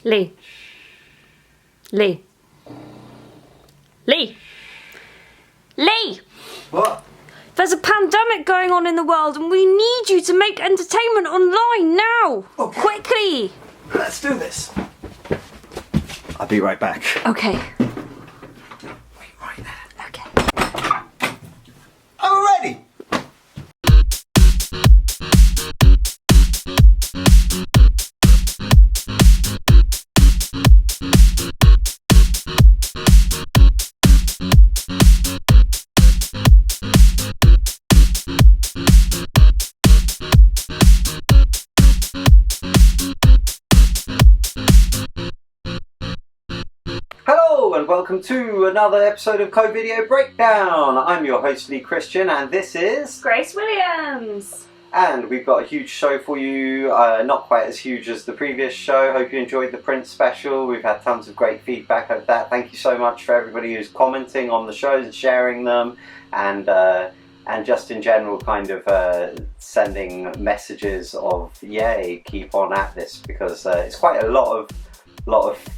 Lee. Lee. Lee. Lee! What? There's a pandemic going on in the world and we need you to make entertainment online now! Okay. Quickly! Let's do this. I'll be right back. Okay. Wait right there. Okay. I'm ready! Hello and welcome to another episode of Co-Video Breakdown. I'm your host Lee Christian and this is... Grace Williams! And we've got a huge show for you, not quite as huge as the previous show. Hope you enjoyed the Prince special. We've had tons of great feedback of that. Thank you so much for everybody who's commenting on the shows and sharing them, and just in general kind of sending messages of yay, keep on at this, because it's quite a lot of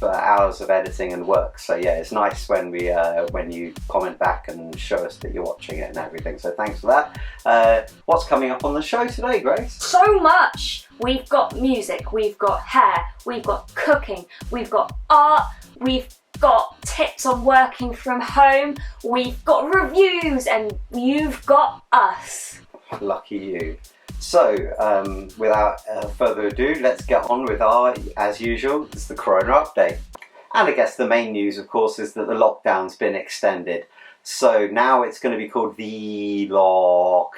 hours of editing and work. So yeah, it's nice when we when you comment back and show us that you're watching it and everything. So thanks for that. What's coming up on the show today, Grace? So much! We've got music, we've got hair, we've got cooking, we've got art, we've got tips on working from home, we've got reviews, and you've got us. Lucky you. So, without further ado, let's get on with our, as usual, it's the Corona update. And I guess the main news, of course, is that the lockdown's been extended. So now it's going to be called the lockdown.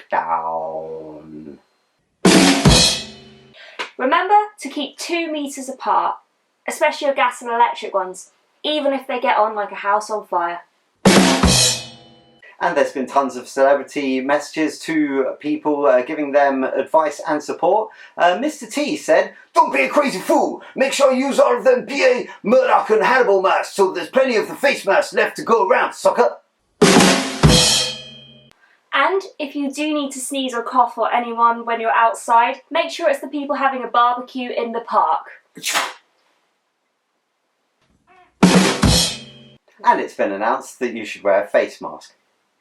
Remember to keep 2 meters apart, especially your gas and electric ones, even if they get on like a house on fire. And there's been tons of celebrity messages to people giving them advice and support. Mr. T said, "Don't be a crazy fool. Make sure you use all of them PA, Murdoch and Hannibal masks so there's plenty of the face masks left to go around, sucker." And if you do need to sneeze or cough or anyone when you're outside, make sure it's the people having a barbecue in the park. And it's been announced that you should wear a face mask.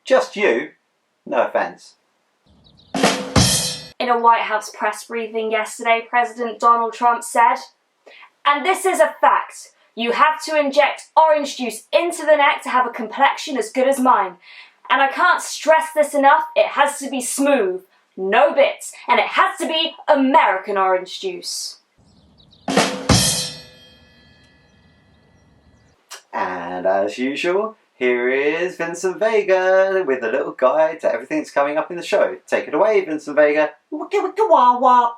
Just you, no offence. In a White House press briefing yesterday, President Donald Trump said, "And this is a fact. You have to inject orange juice into the neck to have a complexion as good as mine. And I can't stress this enough, it has to be smooth, no bits, and it has to be American orange juice." And as usual, here is Vincent Vega with a little guide to everything that's coming up in the show. Take it away, Vincent Vega. Wicka wicka wah wah.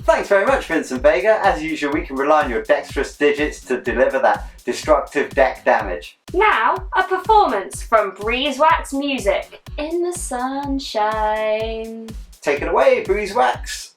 Thanks very much, Vincent Vega. As usual, we can rely on your dexterous digits to deliver that destructive deck damage. Now, a performance from Breezewax Music, In the Sunshine. Take it away, Breezewax.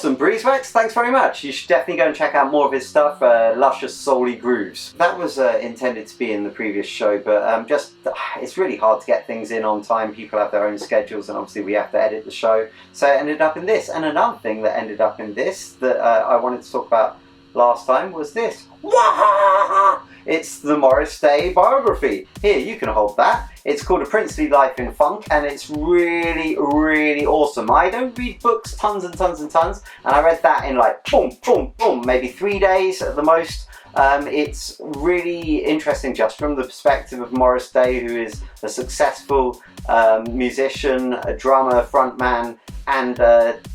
Awesome, Breezeworks, thanks very much. You should definitely go and check out more of his stuff, Luscious Soully Grooves. That was intended to be in the previous show, but it's really hard to get things in on time. People have their own schedules, and obviously we have to edit the show. So it ended up in this. And another thing that ended up in this that I wanted to talk about last time was this. It's the Morris Day biography. Here, you can hold that. It's called A Princely Life in Funk, and it's really, really awesome. I don't read books tons and tons and tons, and I read that in like boom, boom, boom, maybe 3 days at the most. It's really interesting just from the perspective of Morris Day, who is a successful musician, a drummer, frontman, and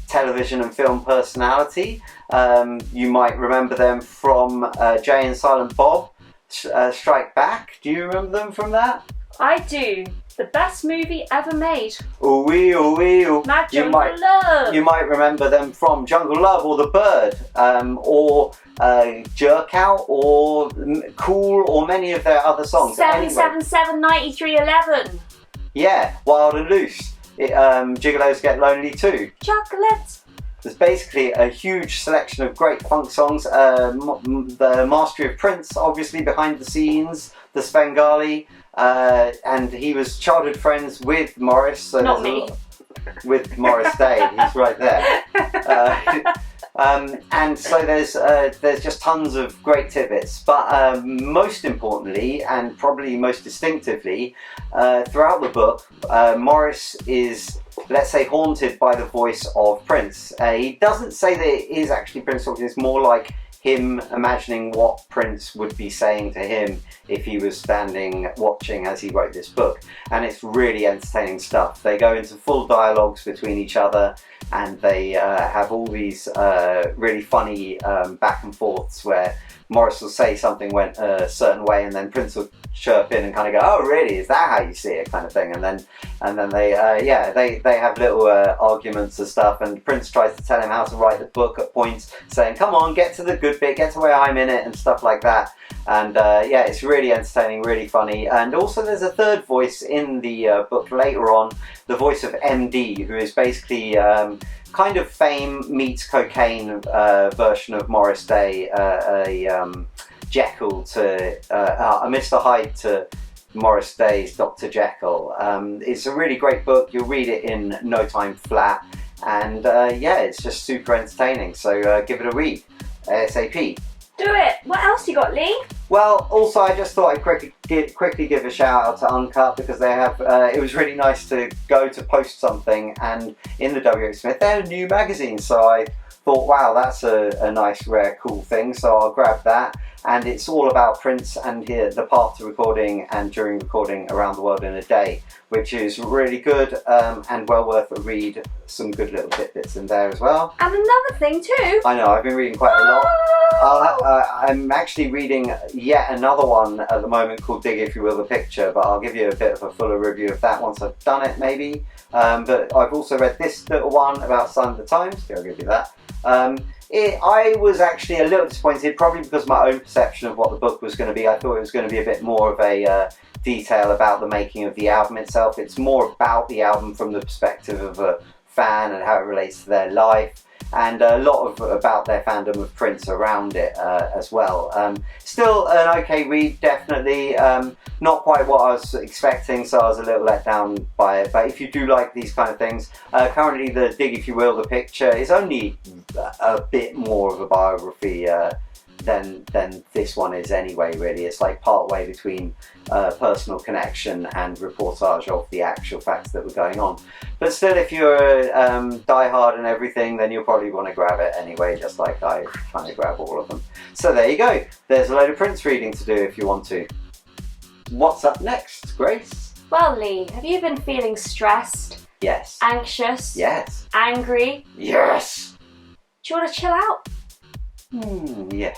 television and film personality. You might remember them from Jay and Silent Bob Strike Back. Do you remember them from that? I do. The best movie ever made. Ooh wee, ooh wee, ooh. Mad Jungle Love. You might remember them from Jungle Love or The Bird, or Jerk Out, or Cool, or many of their other songs. 777 9311. Yeah, Wild and Loose. Gigolos Get Lonely Too. Chocolate. There's basically a huge selection of great funk songs. The mastery of Prince, obviously, behind the scenes. The Svengali. And he was childhood friends with Morris. So not me. With Morris Day. He's right there. And so there's just tons of great tidbits. But most importantly, and probably most distinctively, throughout the book, Morris is, let's say, haunted by the voice of Prince. He doesn't say that it is actually Prince talking. It's more like him imagining what Prince would be saying to him if he was standing watching as he wrote this book. And it's really entertaining stuff. They go into full dialogues between each other, and they have all these really funny back and forths where Morris will say something went a certain way, and then Prince will chirp in and kind of go, "Oh, really? Is that how you see it?" kind of thing. And then they have little arguments and stuff. And Prince tries to tell him how to write the book at points, saying, "Come on, get to the good bit, get to where I'm in it," and stuff like that. And it's really entertaining, really funny. And also, there's a third voice in the book later on, the voice of MD, who is basically kind of Fame meets Cocaine version of Morris Day, a Jekyll to a Mr. Hyde to Morris Day's Dr. Jekyll. It's a really great book. You'll read it in no time flat, and it's just super entertaining. So give it a read, ASAP. Do it. What else you got, Lee? Well, also I just thought I'd quickly give a shout out to Uncut, because they have. It was really nice to go to post something, and in the W.H. Smith they had a new magazine, so I thought, wow, that's a nice, rare, cool thing. So I'll grab that, and it's all about Prince and the path to recording and during recording around the world in a day, which is really good and well worth a read. Some good little tidbits in there as well. And another thing too. I know, I've been reading quite a lot. I'm actually reading yet another one at the moment called Dig If You Will the Picture, but I'll give you a bit of a fuller review of that once I've done it, maybe. But I've also read this little one about Sign of the Times. I'll give you that. I was actually a little disappointed, probably because of my own perception of what the book was going to be. I thought it was going to be a bit more of a detail about the making of the album itself. It's more about the album from the perspective of a fan and how it relates to their life, and a lot about their fandom of Prince around it as well. Still an okay read, definitely. Not quite what I was expecting, so I was a little let down by it. But if you do like these kind of things, currently the Dig If You Will the Picture is only a bit more of a biography than this one is anyway, really. It's like part way between personal connection and reportage of the actual facts that were going on. But still, if you're die-hard and everything, then you'll probably want to grab it anyway, just like I kind of grab all of them. So there you go. There's a load of Prince reading to do if you want to. What's up next, Grace? Well, Lee, have you been feeling stressed? Yes. Anxious? Yes. Angry? Yes. Do you want to chill out? Yes.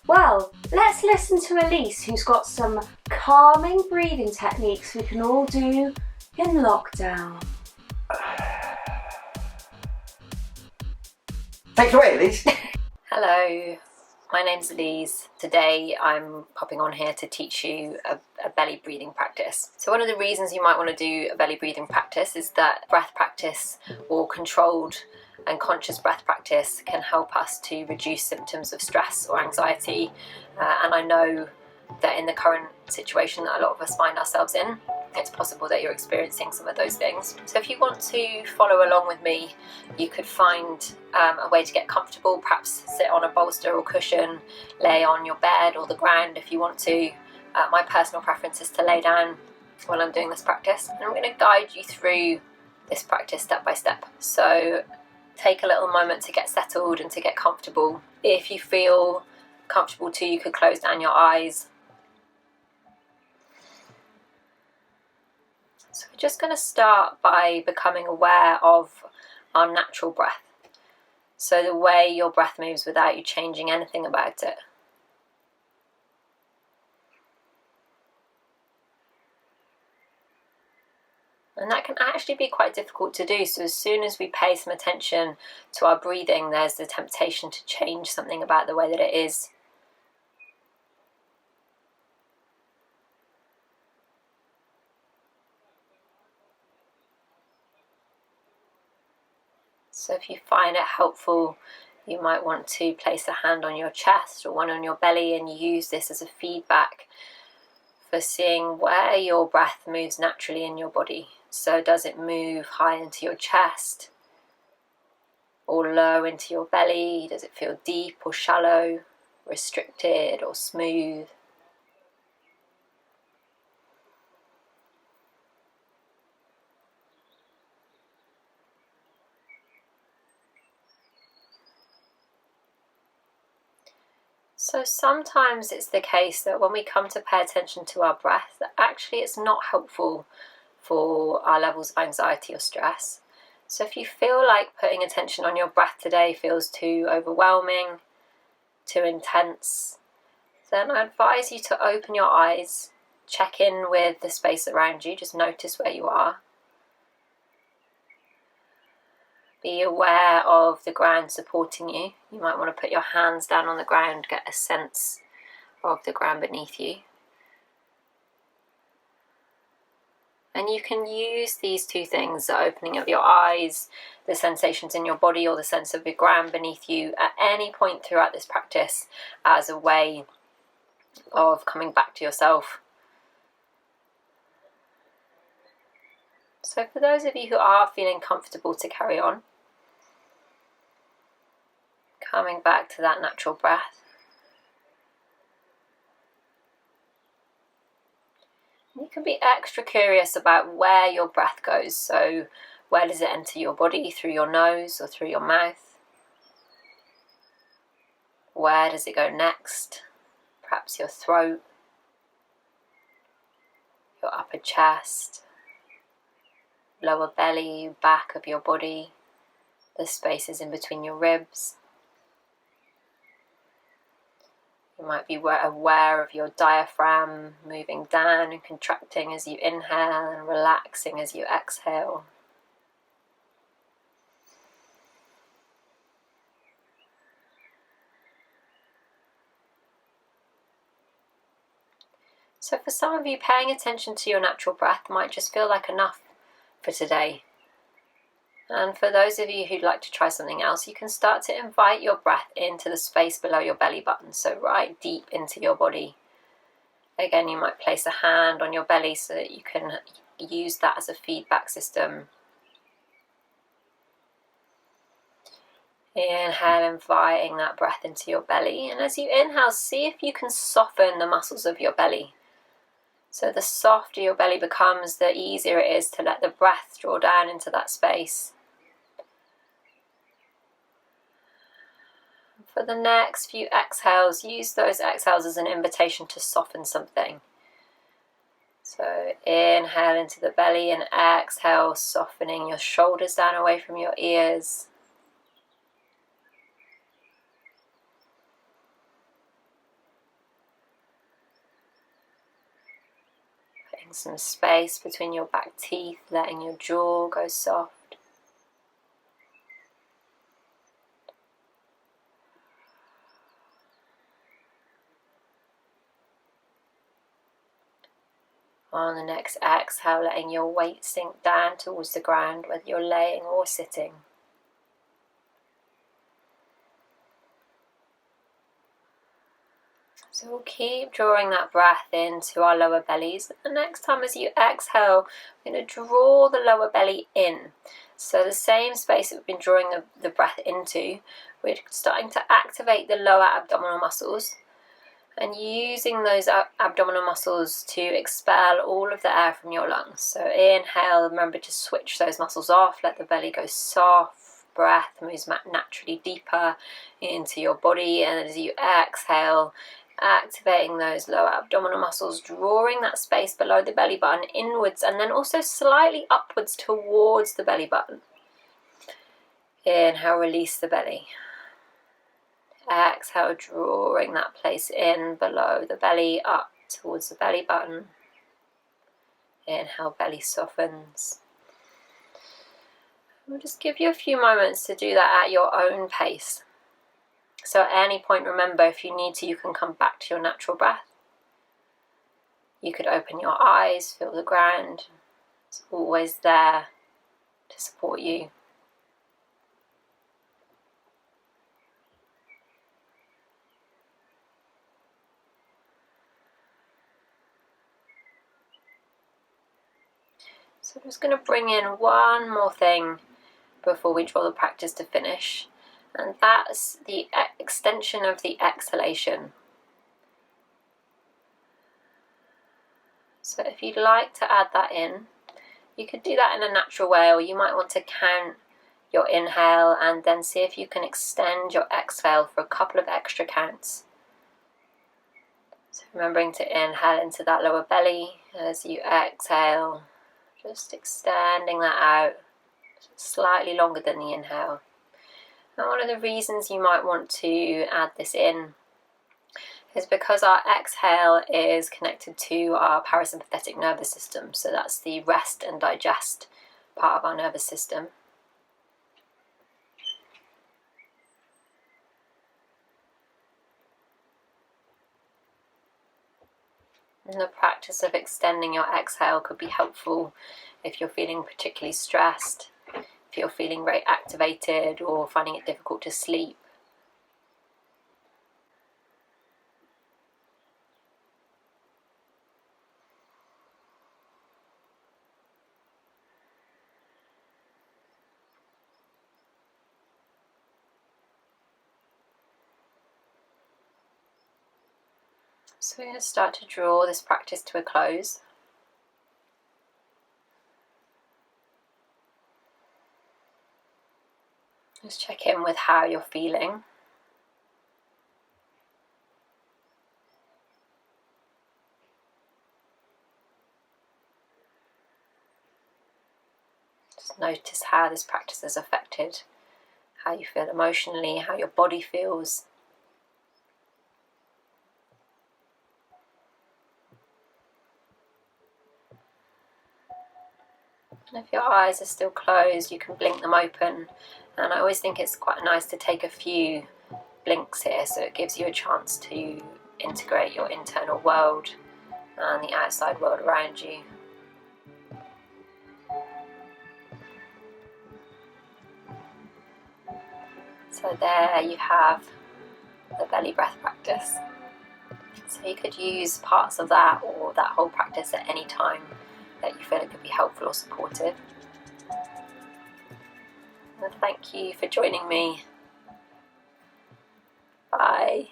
Well, let's listen to Elise, who's got some calming breathing techniques we can all do in lockdown. Take it away, Elise. Hello, my name's Elise. Today I'm popping on here to teach you a belly breathing practice. So one of the reasons you might want to do a belly breathing practice is that breath practice or controlled and conscious breath practice can help us to reduce symptoms of stress or anxiety. And I know that in the current situation that a lot of us find ourselves in, it's possible that you're experiencing some of those things. So if you want to follow along with me, you could find a way to get comfortable, perhaps sit on a bolster or cushion, lay on your bed or the ground if you want to. My personal preference is to lay down when I'm doing this practice. And I'm going to guide you through this practice step by step. So take a little moment to get settled and to get comfortable. If you feel comfortable too, you could close down your eyes. So we're just going to start by becoming aware of our natural breath. So the way your breath moves without you changing anything about it. And that can actually be quite difficult to do. So as soon as we pay some attention to our breathing, there's the temptation to change something about the way that it is. So if you find it helpful, you might want to place a hand on your chest or one on your belly and use this as a feedback for seeing where your breath moves naturally in your body. So does it move high into your chest or low into your belly? Does it feel deep or shallow, restricted or smooth? So sometimes it's the case that when we come to pay attention to our breath, that actually it's not helpful for our levels of anxiety or stress. So if you feel like putting attention on your breath today feels too overwhelming, too intense, then I advise you to open your eyes, check in with the space around you, just notice where you are. Be aware of the ground supporting you. You might want to put your hands down on the ground, get a sense of the ground beneath you. And you can use these two things, the opening of your eyes, the sensations in your body, or the sense of the ground beneath you at any point throughout this practice as a way of coming back to yourself. So for those of you who are feeling comfortable to carry on, coming back to that natural breath. You can be extra curious about where your breath goes. So where does it enter your body? Through your nose or through your mouth? Where does it go next? Perhaps your throat, your upper chest, lower belly, back of your body, the spaces in between your ribs. You might be aware of your diaphragm moving down and contracting as you inhale and relaxing as you exhale. So for some of you, paying attention to your natural breath might just feel like enough for today. And for those of you who'd like to try something else, you can start to invite your breath into the space below your belly button, so right deep into your body. Again, you might place a hand on your belly so that you can use that as a feedback system. Inhale, inviting that breath into your belly. And as you inhale, see if you can soften the muscles of your belly. So the softer your belly becomes, the easier it is to let the breath draw down into that space. For the next few exhales, use those exhales as an invitation to soften something. So inhale into the belly and exhale, softening your shoulders down away from your ears. Putting some space between your back teeth, letting your jaw go soft. On the next exhale, letting your weight sink down towards the ground, whether you're laying or sitting. So we'll keep drawing that breath into our lower bellies. The next time as you exhale, we're going to draw the lower belly in. So the same space that we've been drawing the breath into, we're starting to activate the lower abdominal muscles and using those abdominal muscles to expel all of the air from your lungs. So inhale, remember to switch those muscles off, let the belly go soft. Breath moves naturally deeper into your body, and as you exhale, activating those lower abdominal muscles, drawing that space below the belly button inwards and then also slightly upwards towards the belly button. Inhale, release the belly. Exhale, drawing that place in below the belly, up towards the belly button. Inhale, belly softens. We'll just give you a few moments to do that at your own pace. So at any point, remember, if you need to, you can come back to your natural breath. You could open your eyes, feel the ground. It's always there to support you. So I'm just going to bring in one more thing before we draw the practice to finish, and that's the extension of the exhalation. So if you'd like to add that in, you could do that in a natural way, or you might want to count your inhale and then see if you can extend your exhale for a couple of extra counts. So remembering to inhale into that lower belly as you exhale, just extending that out slightly longer than the inhale. And one of the reasons you might want to add this in is because our exhale is connected to our parasympathetic nervous system. So that's the rest and digest part of our nervous system. And the practice of extending your exhale could be helpful if you're feeling particularly stressed, if you're feeling very activated or finding it difficult to sleep. So we're going to start to draw this practice to a close. Just check in with how you're feeling. Just notice how this practice has affected how you feel emotionally, how your body feels. And if your eyes are still closed, you can blink them open. And I always think it's quite nice to take a few blinks here, so it gives you a chance to integrate your internal world and the outside world around you. So there you have the belly breath practice. So you could use parts of that or that whole practice at any time that you feel it could be helpful or supportive. And thank you for joining me. Bye.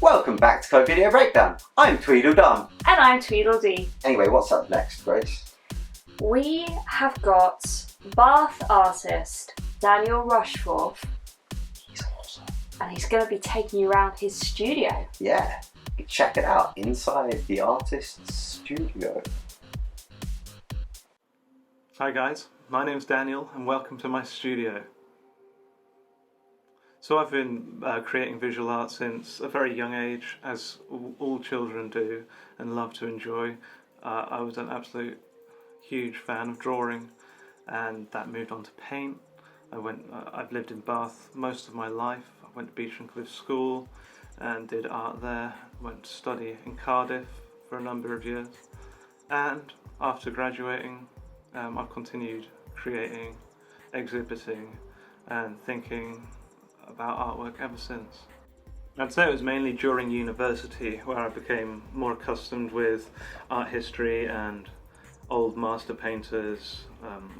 Welcome back to Code Video Breakdown. I'm Tweedledum. And I'm Tweedledee. Anyway, what's up next, Grace? We have got Bath artist Daniel Rushforth. He's awesome. And he's going to be taking you around his studio. Yeah, check it out inside the artist's studio. Hi guys, my name's Daniel and welcome to my studio. So I've been creating visual art since a very young age, as all children do and love to enjoy. I was an absolute huge fan of drawing, and that moved on to paint. I've lived in Bath most of my life. I went to Beach and Cliff School and did art there. Went to study in Cardiff for a number of years, and after graduating I've continued creating, exhibiting and thinking about artwork ever since. I'd say it was mainly during university where I became more accustomed with art history and old master painters,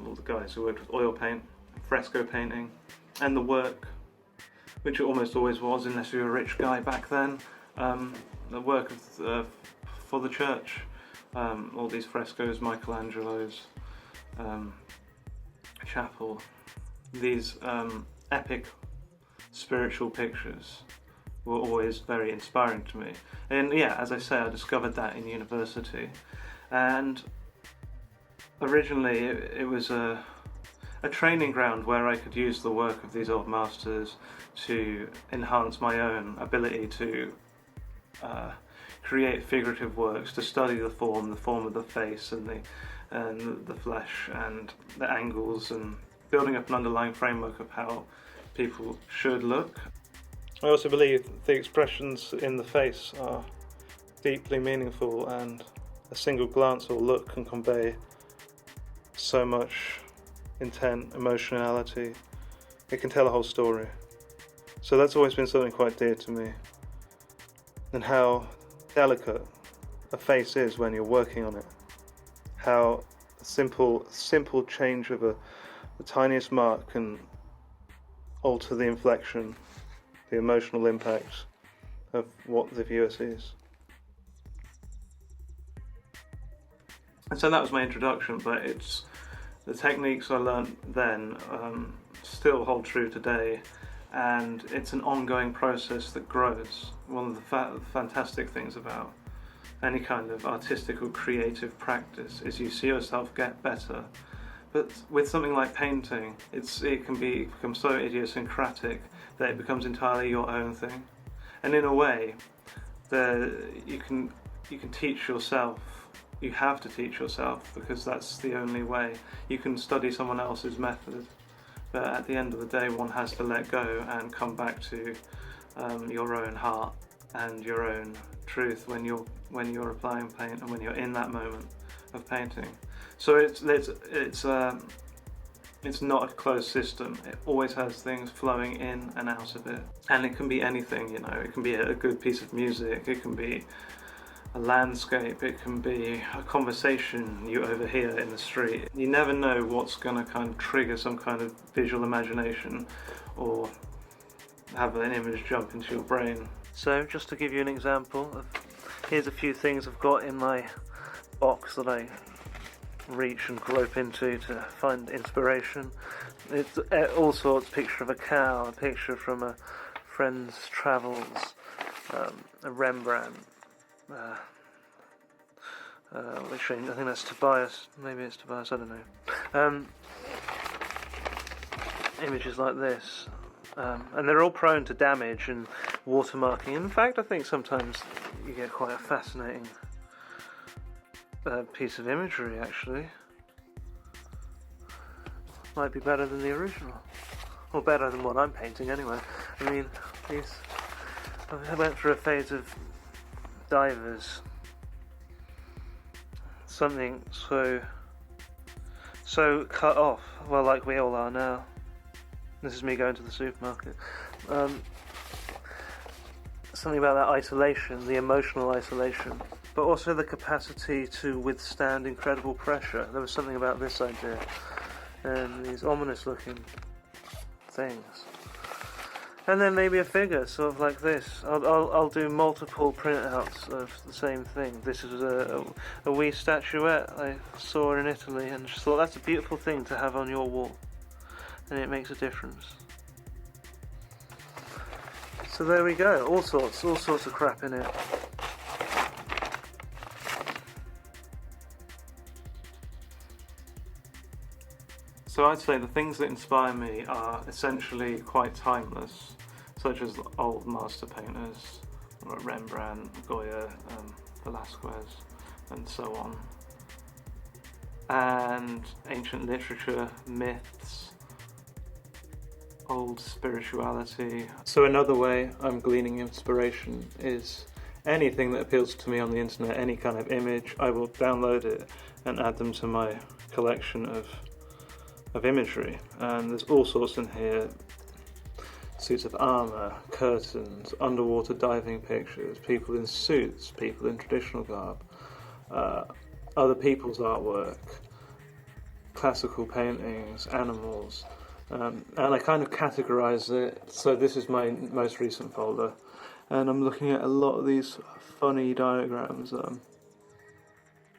all the guys who worked with oil paint, fresco painting, and the work, which it almost always was unless you were a rich guy back then, the work for the church, all these frescoes, Michelangelo's chapel, these epic spiritual pictures were always very inspiring to me. And yeah, as I say, I discovered that in university, and originally it was a training ground where I could use the work of these old masters to enhance my own ability to create figurative works, to study the form of the face and the flesh and the angles, and building up an underlying framework of how people should look. I also believe the expressions in the face are deeply meaningful, and a single glance or look can convey so much intent, emotionality. It can tell a whole story. So that's always been something quite dear to me, and how delicate a face is when you're working on it. How a simple change of the tiniest mark can alter the inflection, the emotional impact of what the viewer sees. And so that was my introduction, but it's the techniques I learned then still hold true today, and it's an ongoing process that grows. One of the fantastic things about any kind of artistic or creative practice is you see yourself get better. But with something like painting, it can become so idiosyncratic that it becomes entirely your own thing. And in a way, you can teach yourself. You have to teach yourself, because that's the only way. You can study someone else's method, but at the end of the day, one has to let go and come back to your own heart and your own truth when you're applying paint and when you're in that moment of painting. So it's not a closed system. It always has things flowing in and out of it, and it can be anything. You know, it can be a good piece of music. It can be a landscape. It can be a conversation you overhear in the street. You never know what's going to kind of trigger some kind of visual imagination or have an image jump into your brain. So just to give you an example, here's a few things I've got in my box that I reach and grope into to find inspiration. It's all sorts: picture of a cow, a picture from a friend's travels, a Rembrandt, which I think that's Tobias, maybe it's Tobias, I don't know. Images like this, and they're all prone to damage and watermarking. In fact, I think sometimes you get quite a fascinating piece of imagery, actually. Might be better than the original, or better than what I'm painting anyway. I mean, I went through a phase of divers, something so cut off, well, like we all are now. This is me going to the supermarket. Something about that isolation, the emotional isolation, but also the capacity to withstand incredible pressure. There was something about this idea, and these ominous looking things. And then maybe a figure, sort of like this. I'll do multiple printouts of the same thing. This is a wee statuette I saw in Italy, and just thought that's a beautiful thing to have on your wall, and it makes a difference. So there we go, all sorts of crap in it. So I'd say the things that inspire me are essentially quite timeless, such as old master painters, Rembrandt, Goya, Velázquez, and so on. And ancient literature, myths, old spirituality. So another way I'm gleaning inspiration is anything that appeals to me on the internet, any kind of image, I will download it and add them to my collection of imagery. And there's all sorts in here: suits of armour, curtains, underwater diving pictures, people in suits, people in traditional garb, other people's artwork, classical paintings, animals, and I kind of categorise it. So this is my most recent folder, and I'm looking at a lot of these funny diagrams,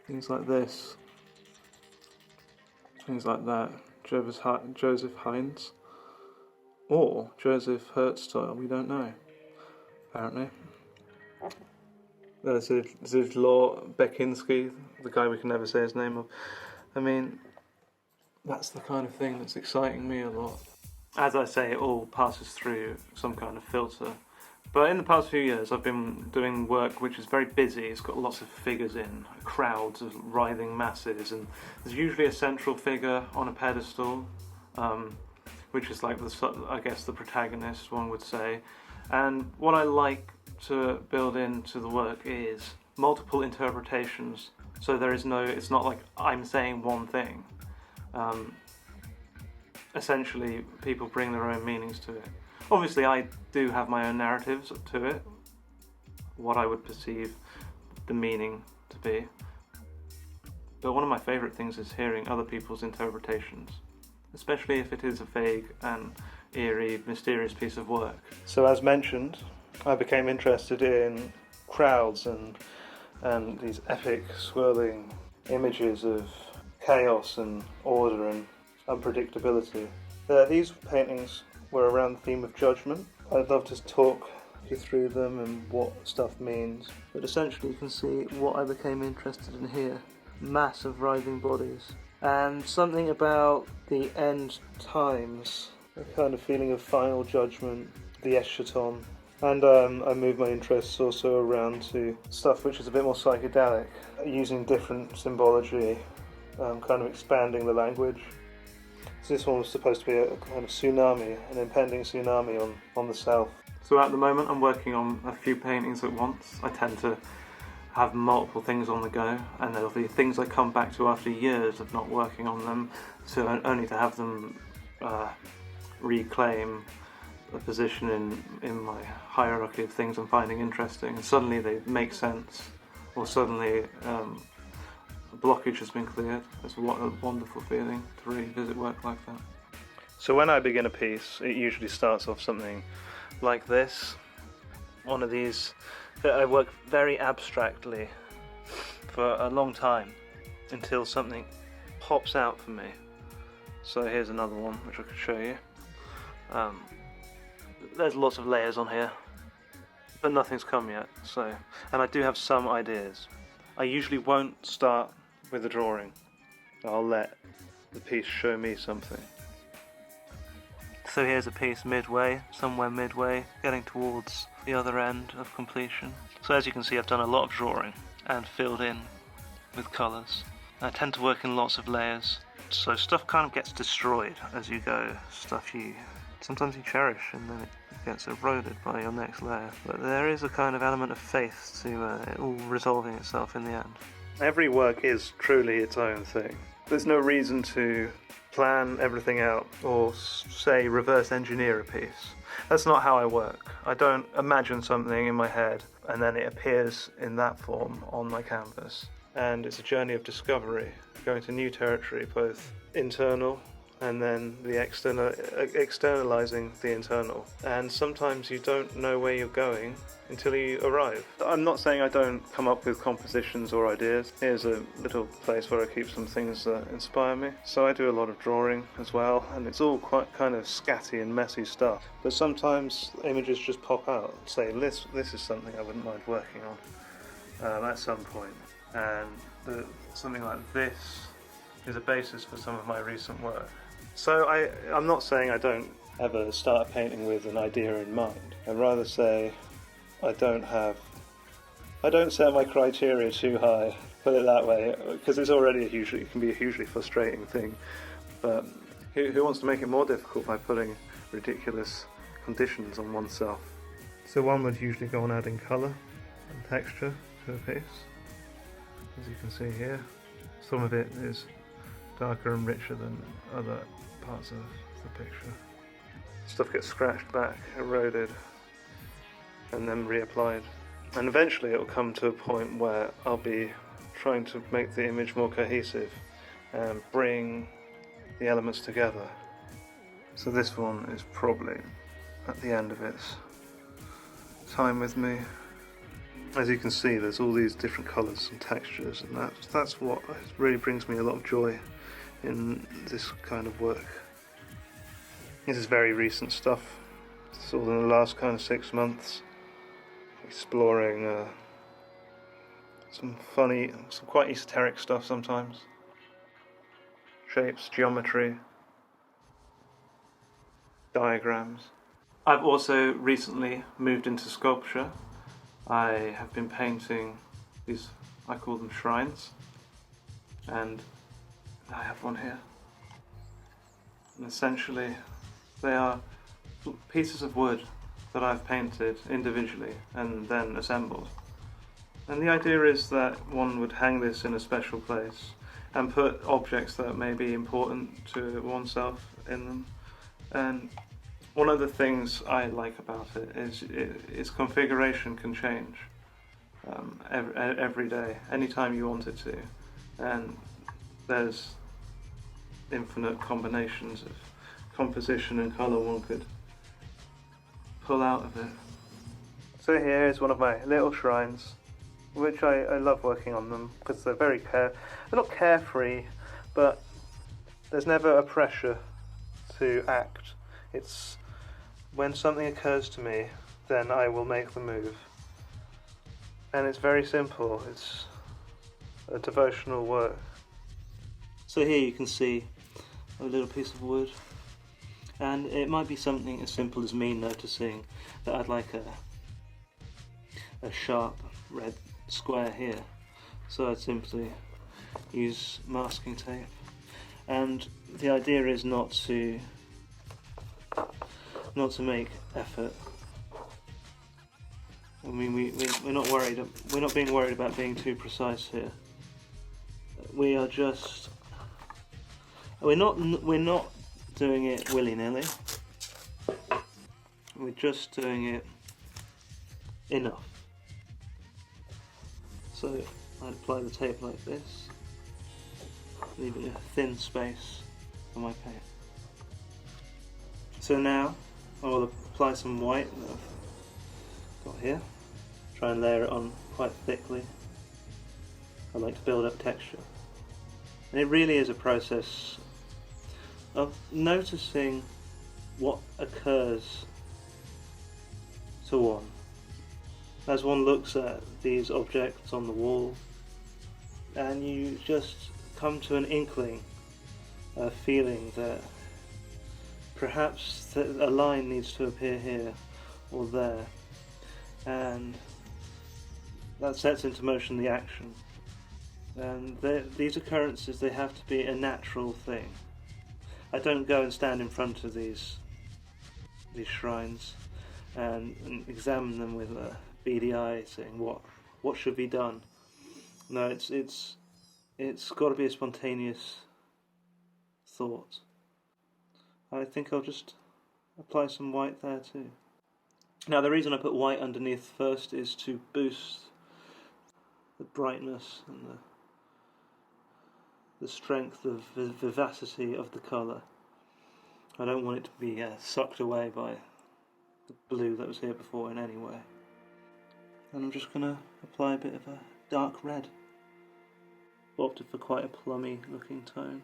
things like this, things like that. Joseph Heinz or Joseph Herzstyle, we don't know, apparently. There's Zidlaw Bekinski, the guy we can never say his name of. I mean, that's the kind of thing that's exciting me a lot. As I say, it all passes through some kind of filter. But in the past few years, I've been doing work which is very busy. It's got lots of figures in, crowds of writhing masses, and there's usually a central figure on a pedestal, which is like I guess the protagonist, one would say. And what I like to build into the work is multiple interpretations. So it's not like I'm saying one thing. Essentially, people bring their own meanings to it. Obviously, I do have my own narratives to it, what I would perceive the meaning to be. But one of my favourite things is hearing other people's interpretations, especially if it is a vague and eerie, mysterious piece of work. So as mentioned, I became interested in crowds and these epic, swirling images of chaos and order and unpredictability. These paintings were around the theme of judgment. I'd love to talk you through them and what stuff means, but essentially you can see what I became interested in here. Mass of writhing bodies, and something about the end times, a kind of feeling of final judgment, the eschaton. And I moved my interests also around to stuff which is a bit more psychedelic, using different symbology, kind of expanding the language. So this one was supposed to be a kind of tsunami, an impending tsunami on the south. So at the moment I'm working on a few paintings at once. I tend to have multiple things on the go, and there'll be things I come back to after years of not working on them, so only to have them reclaim a position in my hierarchy of things I'm finding interesting, and suddenly they make sense, or suddenly a blockage has been cleared. It's a wonderful feeling to revisit work like that. So when I begin a piece, it usually starts off something like this, one of these that I work very abstractly for a long time until something pops out for me. So here's another one which I could show you. There's lots of layers on here, but nothing's come yet. And I do have some ideas. I usually won't start with a drawing. I'll let the piece show me something. So here's a piece somewhere midway, getting towards the other end of completion. So as you can see, I've done a lot of drawing and filled in with colours. I tend to work in lots of layers, so stuff kind of gets destroyed as you go. Stuff sometimes you cherish and then it gets eroded by your next layer. But there is a kind of element of faith to it all resolving itself in the end. Every work is truly its own thing. There's no reason to plan everything out or say reverse engineer a piece. That's not how I work. I don't imagine something in my head and then it appears in that form on my canvas. And it's a journey of discovery, going to new territory, both internal and then the externalizing the internal. And sometimes you don't know where you're going until you arrive. I'm not saying I don't come up with compositions or ideas. Here's a little place where I keep some things that inspire me. So I do a lot of drawing as well, and it's all quite kind of scatty and messy stuff. But sometimes images just pop out. Say, this is something I wouldn't mind working on at some point. And something like this is a basis for some of my recent work. So I'm not saying I don't ever start painting with an idea in mind. I'd rather say I don't set my criteria too high, put it that way, because it's already it can be a hugely frustrating thing. But who wants to make it more difficult by putting ridiculous conditions on oneself? So one would usually go on adding colour and texture to a piece, as you can see here. Some of it is darker and richer than other parts of the picture. Stuff gets scratched back, eroded, and then reapplied. And eventually it will come to a point where I'll be trying to make the image more cohesive and bring the elements together. So this one is probably at the end of its time with me. As you can see, there's all these different colours and textures, and that's what really brings me a lot of joy in this kind of work. This is very recent stuff. It's all in the last kind of 6 months, exploring some quite esoteric stuff sometimes. Shapes, geometry, diagrams. I've also recently moved into sculpture. I have been painting these, I call them shrines, and I have one here. And essentially they are pieces of wood that I've painted individually and then assembled. And the idea is that one would hang this in a special place and put objects that may be important to oneself in them. And one of the things I like about it is its configuration can change every day, anytime you want it to. And there's infinite combinations of composition and colour one could pull out of it. So here is one of my little shrines, which I love working on them because they're they're not carefree, but there's never a pressure to act. It's when something occurs to me, then I will make the move. And it's very simple, it's a devotional work. So here you can see a little piece of wood, and it might be something as simple as me noticing that I'd like a sharp red square here, so I'd simply use masking tape. And the idea is not to make effort. I mean, we're not being worried about being too precise here. We're not doing it willy-nilly. We're just doing it enough. So I'd apply the tape like this, leave it a thin space for my paint. So now I will apply some white that I've got here, try and layer it on quite thickly. I like to build up texture. And it really is a process of noticing what occurs to one as one looks at these objects on the wall, and you just come to an inkling, a feeling that perhaps a line needs to appear here or there, and that sets into motion the action. And these occurrences, they have to be a natural thing. I don't go and stand in front of these shrines and examine them with a beady eye, saying what should be done. No, it's got to be a spontaneous thought. I think I'll just apply some white there too. Now the reason I put white underneath first is to boost the brightness and the strength of the vivacity of the colour. I don't want it to be sucked away by the blue that was here before in any way. And I'm just going to apply a bit of a dark red. Opted for quite a plummy looking tone.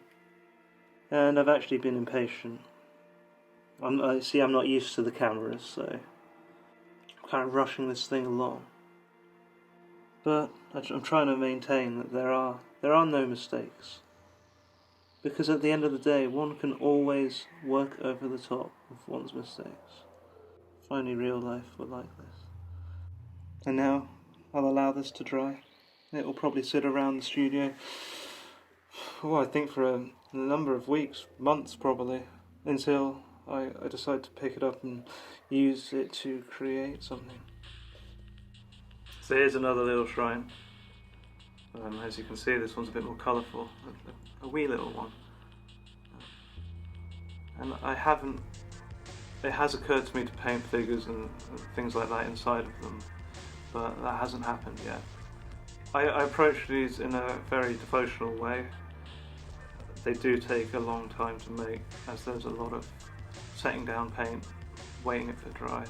And I've actually been impatient. I'm not used to the cameras, so I'm kind of rushing this thing along. But I'm trying to maintain that there are no mistakes. Because at the end of the day, one can always work over the top of one's mistakes. If only real life were like this. And now, I'll allow this to dry. It will probably sit around the studio, I think for a number of weeks, months probably, until I decide to pick it up and use it to create something. So here's another little shrine. As you can see, this one's a bit more colourful, a wee little one. And it has occurred to me to paint figures and things like that inside of them, but that hasn't happened yet. I approach these in a very devotional way. They do take a long time to make, as there's a lot of setting down paint, waiting it to dry,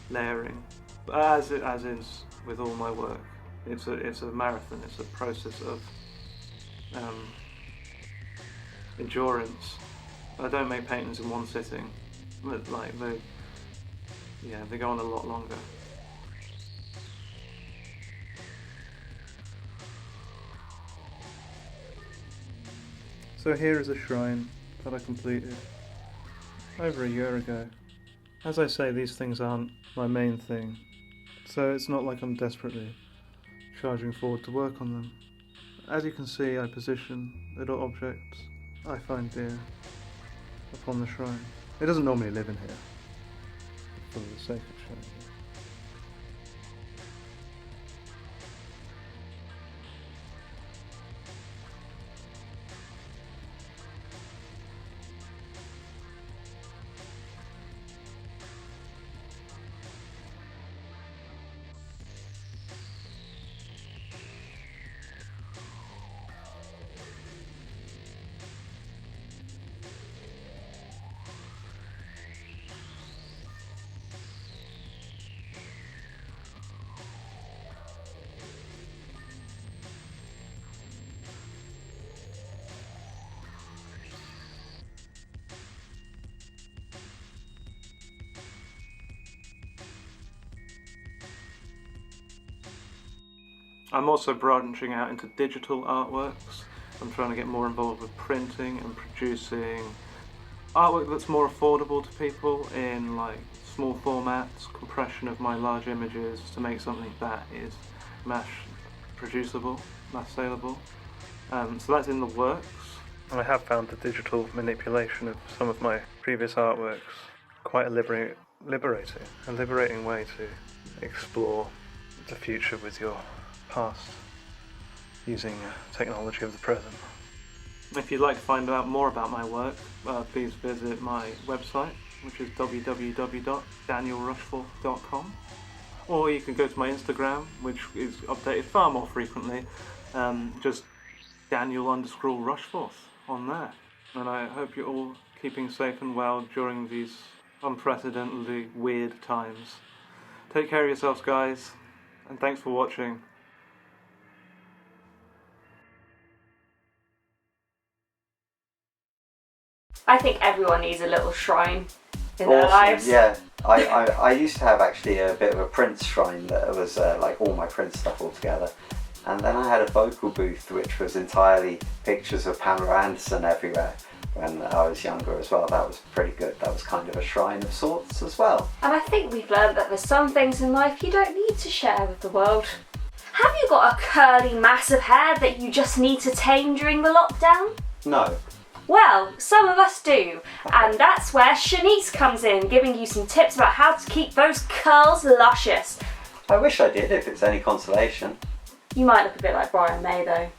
layering. But as is with all my work, it's a marathon. It's a process of endurance. I don't make paintings in one sitting. Like they go on a lot longer. So here is a shrine that I completed over a year ago. As I say, these things aren't my main thing, so it's not like I'm desperately charging forward to work on them. As you can see, I position little objects I find dear upon the shrine. It doesn't normally live in here, for the sake of showing you. I'm also branching out into digital artworks. I'm trying to get more involved with printing and producing artwork that's more affordable to people in like small formats, compression of my large images to make something that is mass producible, mass saleable. So that's in the works. And I have found the digital manipulation of some of my previous artworks quite a liberating way to explore the future with your past using technology of the present. If you'd like to find out more about my work, please visit my website, which is www.danielrushforth.com, or you can go to my Instagram, which is updated far more frequently, just Daniel_Rushforth on there. And I hope you're all keeping safe and well during these unprecedentedly weird times. Take care of yourselves, guys, and thanks for watching. I think everyone needs a little shrine in their lives. Yeah. I used to have actually a bit of a Prince shrine that was like all my Prince stuff all together. And then I had a vocal booth which was entirely pictures of Pamela Anderson everywhere when I was younger as well. That was pretty good. That was kind of a shrine of sorts as well. And I think we've learned that there's some things in life you don't need to share with the world. Have you got a curly mass of hair that you just need to tame during the lockdown? No. Well, some of us do, and that's where Sionice comes in, giving you some tips about how to keep those curls luscious. I wish I did, if it's any consolation. You might look a bit like Brian May though.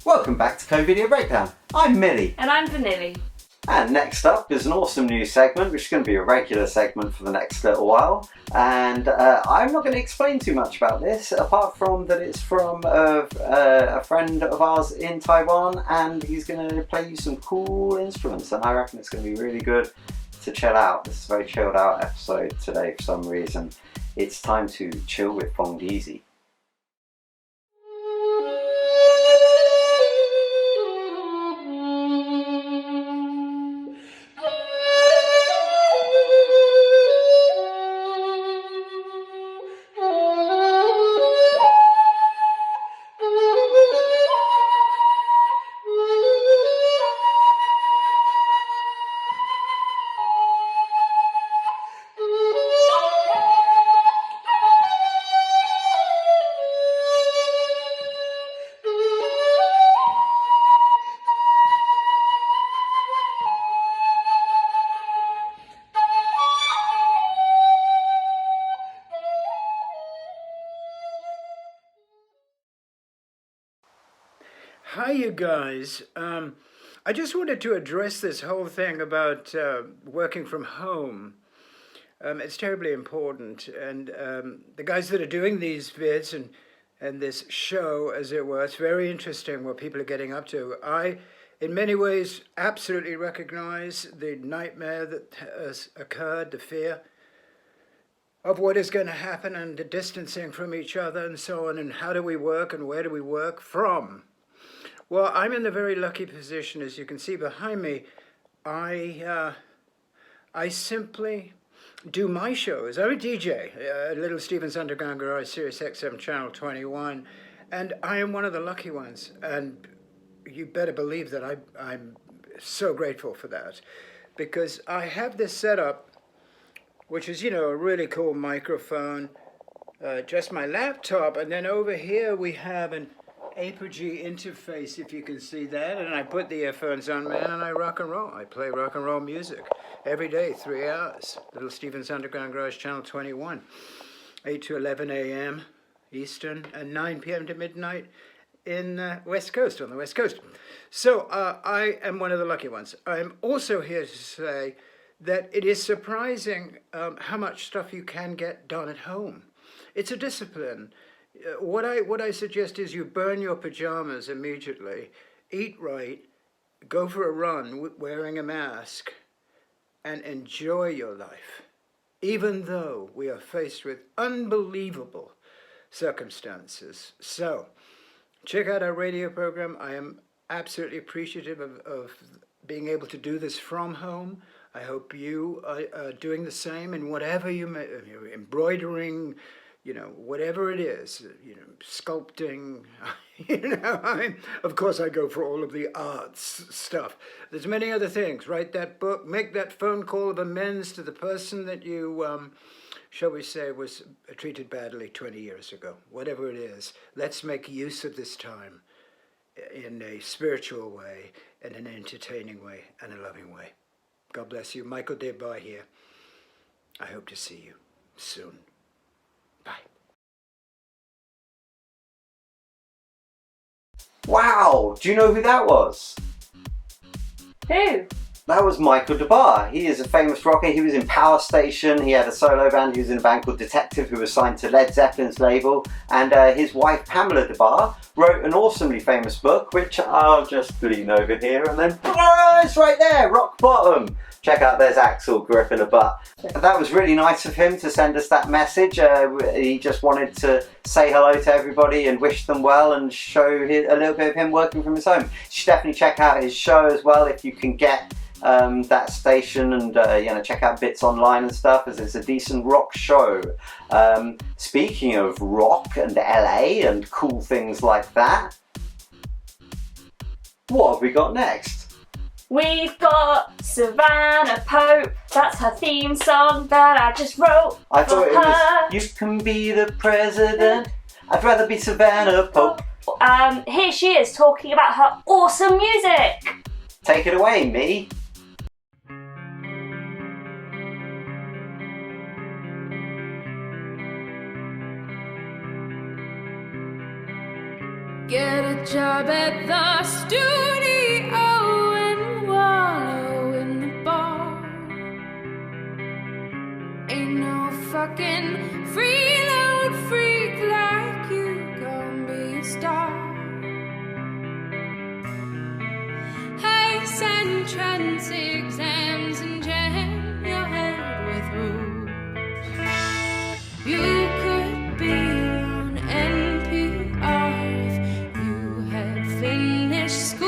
Welcome back to Co-Video Breakdown. I'm Millie. And I'm Vanilli. And next up is an awesome new segment, which is going to be a regular segment for the next little while. And I'm not going to explain too much about this, apart from that it's from a friend of ours in Taiwan, and he's going to play you some cool instruments, and I reckon it's going to be really good to chill out. This is a very chilled out episode today for some reason. It's time to chill with Fongdizi. Hi, you guys. I just wanted to address this whole thing about working from home. It's terribly important, and the guys that are doing these vids and this show, as it were, it's very interesting what people are getting up to. I, in many ways, absolutely recognize the nightmare that has occurred, the fear of what is going to happen, and the distancing from each other and so on, and how do we work and where do we work from. Well, I'm in the very lucky position, as you can see behind me. I simply do my shows. I'm a DJ at Little Steven's Underground Garage, Sirius XM Channel 21, and I am one of the lucky ones. And you better believe that I'm so grateful for that, because I have this setup, which is, a really cool microphone, just my laptop, and then over here we have an Apogee interface, if you can see that, and I put the earphones on, man, and I rock and roll. I play rock and roll music every day, 3 hours. Little Steven's Underground Garage, Channel 21, 8 to 11 a.m. Eastern, and 9 p.m. to midnight in on the West Coast. So I am one of the lucky ones. I'm also here to say that it is surprising how much stuff you can get done at home. It's a discipline. What I suggest is you burn your pajamas immediately, eat right, go for a run wearing a mask, and enjoy your life, even though we are faced with unbelievable circumstances. So, check out our radio program. I am absolutely appreciative of being able to do this from home. I hope you are doing the same in whatever you may, embroidering, whatever it is, sculpting, of course I go for all of the arts stuff. There's many other things. Write that book, make that phone call of amends to the person that you, shall we say, was treated badly 20 years ago. Whatever it is, let's make use of this time in a spiritual way, in an entertaining way, and a loving way. God bless you. Michael Debye here. I hope to see you soon. Bye. Wow! Do you know who that was? Who? That was Michael Debye. He is a famous rocker. He was in Power Station. He had a solo band. He was in a band called Detective, who was signed to Led Zeppelin's label. And his wife, Pamela Debye, wrote an awesomely famous book, which I'll just lean over here and then, it's right there, rock bottom. Check out, there's Axel gripping a butt. That was really nice of him to send us that message. He just wanted to say hello to everybody and wish them well and show a little bit of him working from his home. You should definitely check out his show as well if you can get that station, and check out bits online and stuff, as it's a decent rock show. Speaking of rock and LA and cool things like that, what have we got next? We've got Savannah Pope. That's her theme song that I just wrote. I thought it for was her. You Can Be the President, I'd rather be Savannah Pope. Here she is talking about her awesome music. Take it away, me. Get a job at the studio and wallow in the bar. Ain't no fucking freeload freak like you gon' be a star. Heights and trends, exams and jam your head with rules. You could be on NPR if you had finished school.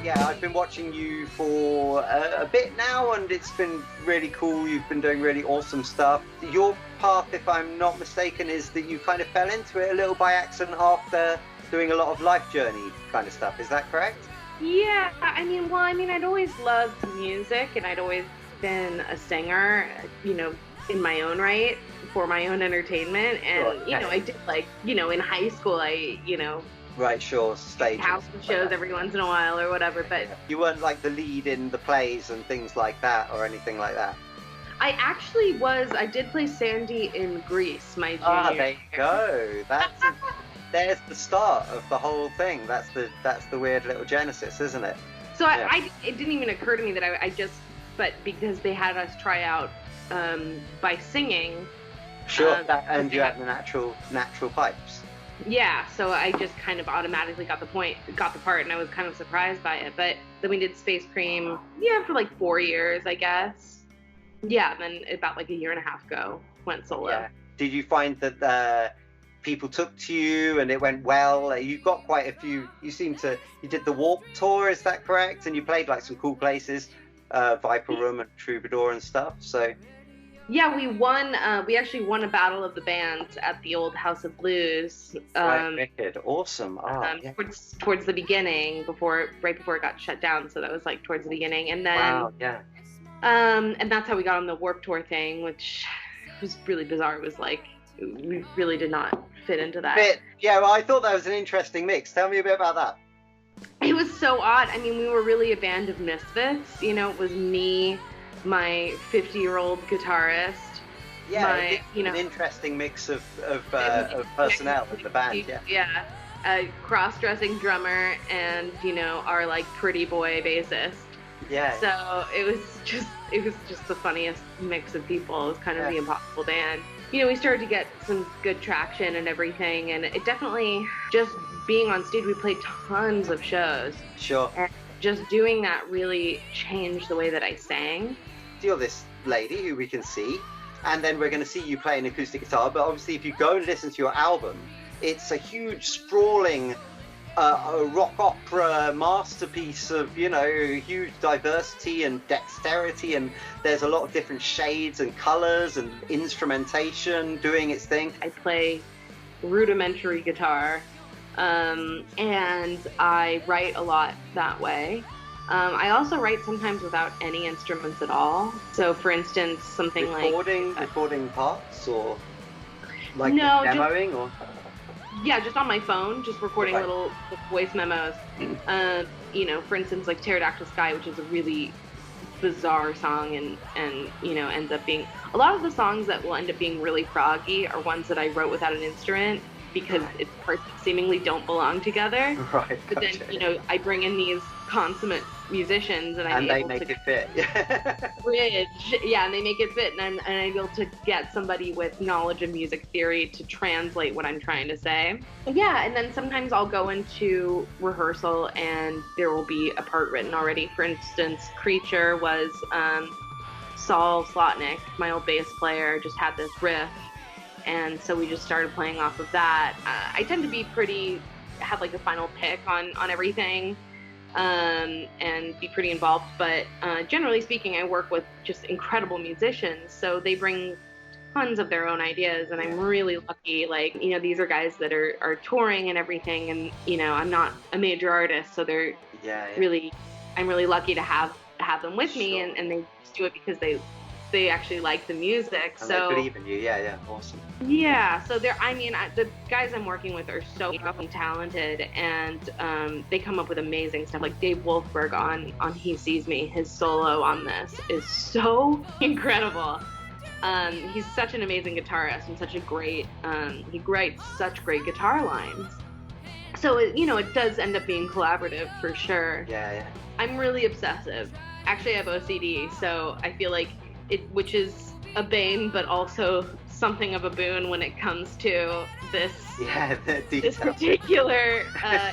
Yeah, I've been watching you for a bit now, and it's been really cool. You've been doing really awesome stuff. Your path, if I'm not mistaken, is that you kind of fell into it a little by accident after doing a lot of life journey kind of stuff. Is that correct? Yeah, I mean, I'd always loved music, and I'd always been a singer, you know, in my own right, for my own entertainment. And, you know, I did, like, you know, in high school, Right, sure, stage. house shows every once in a while or whatever, but You weren't like the lead in the plays and things like that or anything like that? I actually I did play Sandy in Grease, my junior Ah, there you year. go. There's the start of the whole thing. That's the weird little genesis, isn't it? So Yeah. it didn't even occur to me that but because they had us try out by singing. Sure. And You have the natural pipes. Yeah, so I just kind of automatically got the part, and I was kind of surprised by it. But then we did Space Cream, for like 4 years, I guess. Yeah, then about like a year and a half ago, went solo. Yeah. Did you find that people took to you and it went well? You've got quite a few. You did the Warp Tour, is that correct? And you played like some cool places, Viper Room and Troubadour and stuff. So. Yeah, we won. We actually won a battle of the bands at the old House of Blues. Right, wicked, awesome. Towards the beginning, right before it got shut down. So that was like towards the beginning, and then. Wow, yeah. And that's how we got on the Warp Tour thing, which was really bizarre. It was like we really did not fit into that. Yeah, well, I thought that was an interesting mix. Tell me a bit about that. It was so odd. I mean, we were really a band of misfits. You know, it was me, my 50-year-old guitarist. Yeah, an interesting mix of personnel in the band. Yeah, a cross-dressing drummer and our like pretty boy bassist. Yeah. So it was just the funniest mix of people. It was kind of the impossible band. We started to get some good traction and everything, and it definitely, just being on stage, we played tons of shows. Sure. And just doing that really changed the way that I sang. You're this lady who we can see, and then we're going to see you play an acoustic guitar, but obviously if you go and listen to your album, it's a huge, sprawling a rock opera masterpiece of, huge diversity and dexterity, and there's a lot of different shades and colors and instrumentation doing its thing. I play rudimentary guitar, and I write a lot that way. I also write sometimes without any instruments at all. So, for instance, something recording parts, or like no, demoing, or. Yeah, just on my phone, just recording little voice memos. For instance, like Pterodactyl Sky, which is a really bizarre song, and ends up being, a lot of the songs that will end up being really froggy are ones that I wrote without an instrument, because its parts seemingly don't belong together. Right. But then, I bring in these consummate musicians, and they make it fit. Bridge, and they make it fit, and I'm able to get somebody with knowledge of music theory to translate what I'm trying to say. Yeah, and then sometimes I'll go into rehearsal, and there will be a part written already. For instance, Creature was Saul Slotnick, my old bass player, just had this riff, and so we just started playing off of that. I tend to be have like a final pick on everything, and be pretty involved, but generally speaking, I work with just incredible musicians, so they bring tons of their own ideas, and I'm really lucky. Like, these are guys that are touring and everything, and I'm not a major artist, so they're really, I'm really lucky to have them with me, and they just do it because they actually like the music. And so they believe in you. Awesome. Yeah, so the guys I'm working with are so talented, and they come up with amazing stuff. Like Dave Wolfberg on He Sees Me, his solo on this is so incredible. He's such an amazing guitarist and such a great, he writes such great guitar lines. So it does end up being collaborative for sure. Yeah. I'm really obsessive. Actually, I have OCD, so I feel like which is a bane, but also something of a boon when it comes to this particular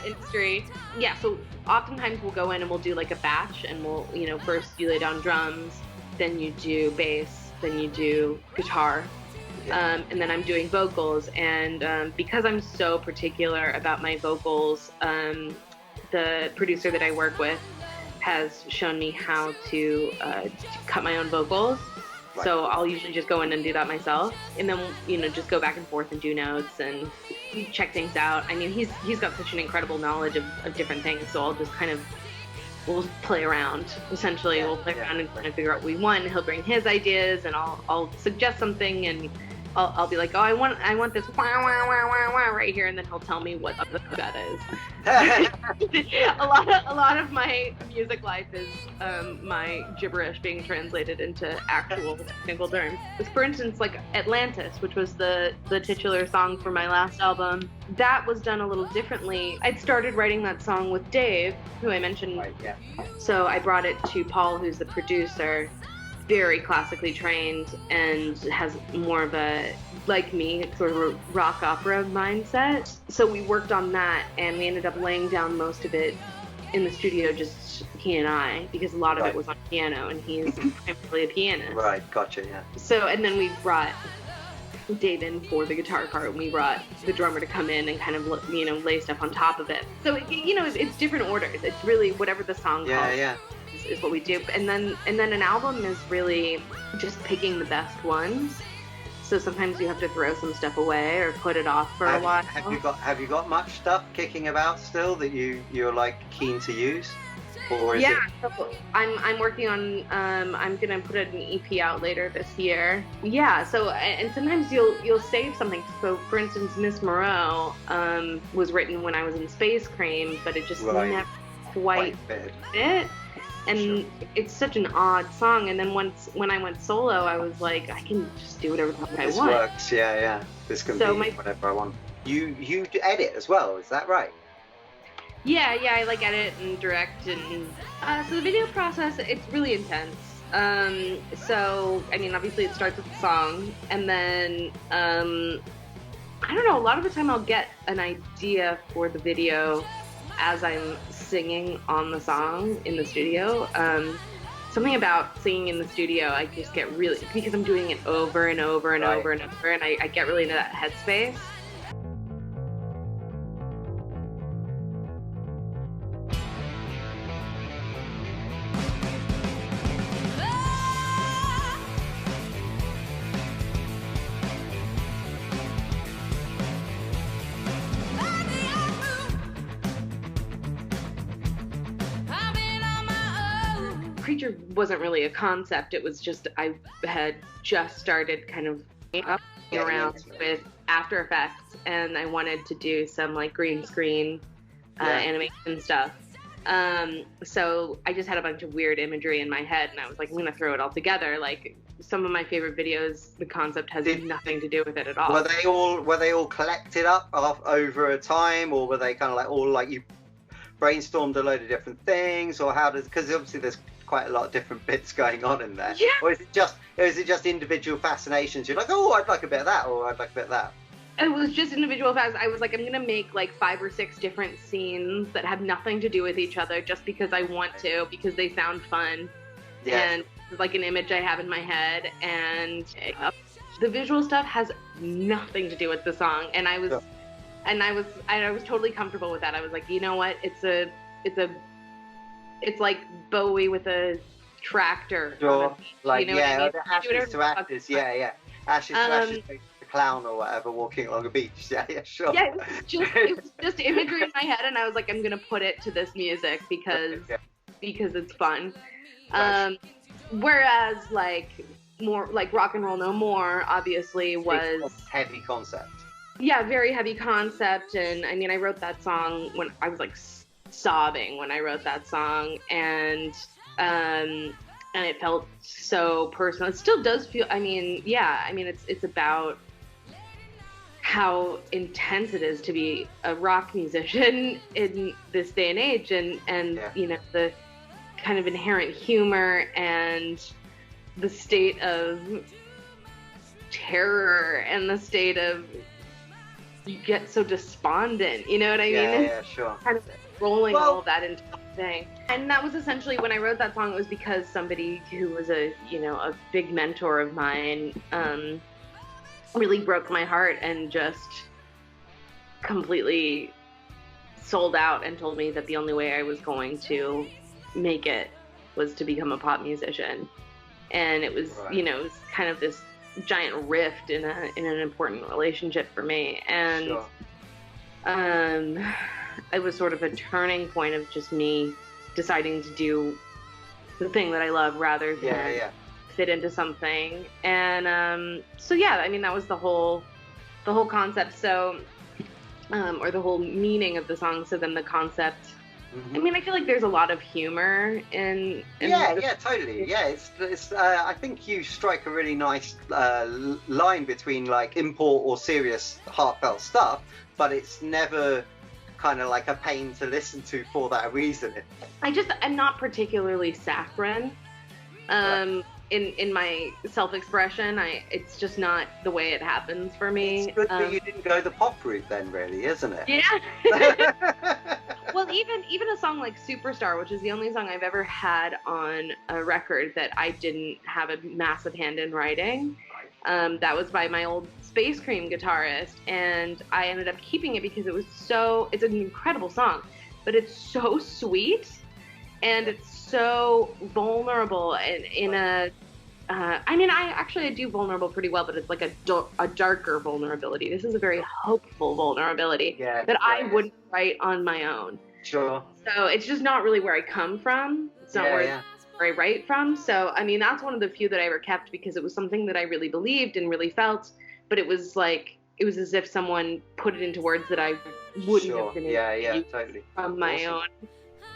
industry. Yeah, so oftentimes we'll go in and we'll do like a batch, and we'll, first you lay down drums, then you do bass, then you do guitar, and then I'm doing vocals. And because I'm so particular about my vocals, the producer that I work with has shown me how to cut my own vocals. Right. So I'll usually just go in and do that myself, and then just go back and forth and do notes and check things out. I mean, he's got such an incredible knowledge of different things, so I'll just we'll play around. Essentially, we'll play around and kind of figure out what we want. And he'll bring his ideas, and I'll suggest something, and I'll be like, oh, I want this wah, wah, wah, wah, wah right here, and then he'll tell me what that is. a lot of my music life is my gibberish being translated into actual technical terms. For instance, like Atlantis, which was the titular song for my last album, that was done a little differently. I'd started writing that song with Dave, who I mentioned. Right, yeah. So I brought it to Paul, who's the producer, very classically trained and has more of a, like me, sort of a rock opera mindset. So we worked on that, and we ended up laying down most of it in the studio, just he and I, because a lot of it was on piano, and he's primarily a pianist. Right, gotcha, yeah. So, and then we brought Dave in for the guitar part, and we brought the drummer to come in and kind of, lay stuff on top of it. So, it's different orders. It's really whatever the song calls. Yeah. Is what we do, and then an album is really just picking the best ones. So sometimes you have to throw some stuff away or put it off for a while. Have you got much stuff kicking about still that you're like keen to use? Or is so I'm working on I'm gonna put an EP out later this year. Yeah, so and sometimes you'll save something. So for instance, Miss Moreau was written when I was in Space Cream, but it just never quite fit. And it's such an odd song. And then when I went solo, I was like, I can just do whatever the fuck I want. This works, yeah. This can be whatever I want. You edit as well, is that right? Yeah, I like edit and direct. And so the video process, it's really intense. So, I mean, obviously it starts with the song. And then, I don't know, a lot of the time I'll get an idea for the video as I'm singing on the song in the studio. Something about singing in the studio, I just get really, because I'm doing it over and over and over and over, and I get really into that headspace. Creature wasn't really a concept. It was just, I had just started kind of up around with After Effects, and I wanted to do some like green screen animation stuff. So I just had a bunch of weird imagery in my head, and I was like, I'm gonna throw it all together. Like some of my favorite videos, the concept has nothing to do with it at all. Were they all collected up over a time, or were they kind of like all like you brainstormed a load of different things, or how does, because obviously there's quite a lot of different bits going on in there. Yeah. Or is it just individual fascinations? You're like, oh, I'd like a bit of that, or I'd like a bit of that. It was just individual fascinations. I was like, I'm gonna make like 5 or 6 different scenes that have nothing to do with each other, just because I want to, because they sound fun. Yeah. And it's like an image I have in my head, and the visual stuff has nothing to do with the song. And I was totally comfortable with that. I was like, you know what? It's like Bowie with a tractor. Sure. Like, ashes to ashes. Yeah. Ashes to ashes, the clown or whatever, walking along a beach. Yeah, sure. Yeah, it was just imagery in my head, and I was like, I'm gonna put it to this music because it's fun. Whereas like more like Rock and Roll No More obviously was heavy concept. Yeah, very heavy concept, and I mean, I wrote that song when I was like sobbing when I wrote that song, and it felt so personal. It still does feel. I mean, it's about how intense it is to be a rock musician in this day and age, and you know, the kind of inherent humor and the state of terror and the state of, you get so despondent, you know what I mean? Yeah, sure. Kind of rolling all of that into one thing. And that was essentially, when I wrote that song, it was because somebody who was a big mentor of mine really broke my heart and just completely sold out and told me that the only way I was going to make it was to become a pop musician. And it was, you know, it was kind of this giant rift in an important relationship for me. And it was sort of a turning point of just me deciding to do the thing that I love rather than fit into something. And so yeah, I mean, that was the whole concept. So or the whole meaning of the song. So then the concept, I mean, I feel like there's a lot of humor in totally. Yeah, it's I think you strike a really nice line between like import or serious heartfelt stuff, but it's never kind of like a pain to listen to for that reason. I'm not particularly saccharine in my self-expression. It's just not the way it happens for me. It's good that you didn't go the pop route then, really, isn't it? Yeah. Well, even a song like Superstar, which is the only song I've ever had on a record that I didn't have a massive hand in writing. That was by my old Space Cream guitarist, and I ended up keeping it because it's an incredible song, but it's so sweet, and it's so vulnerable in a, I mean, I do vulnerable pretty well, but it's like a darker vulnerability. This is a very hopeful vulnerability that I wouldn't write on my own. Sure. So it's just not really where I come from. It's not where I write from. So, I mean, that's one of the few that I ever kept because it was something that I really believed and really felt, but it was as if someone put it into words that I wouldn't have been able to totally. from my own.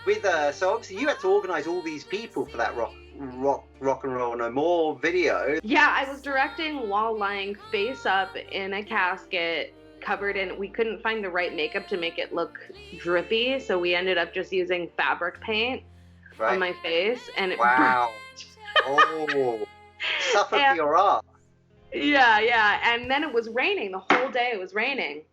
With so obviously you had to organise all these people for that rock and roll no more video. Yeah, I was directing while lying face up in a casket, covered in, we couldn't find the right makeup to make it look drippy, so we ended up just using fabric paint on my face, and it suffer for your art. Yeah, and then it was raining the whole day. It was raining,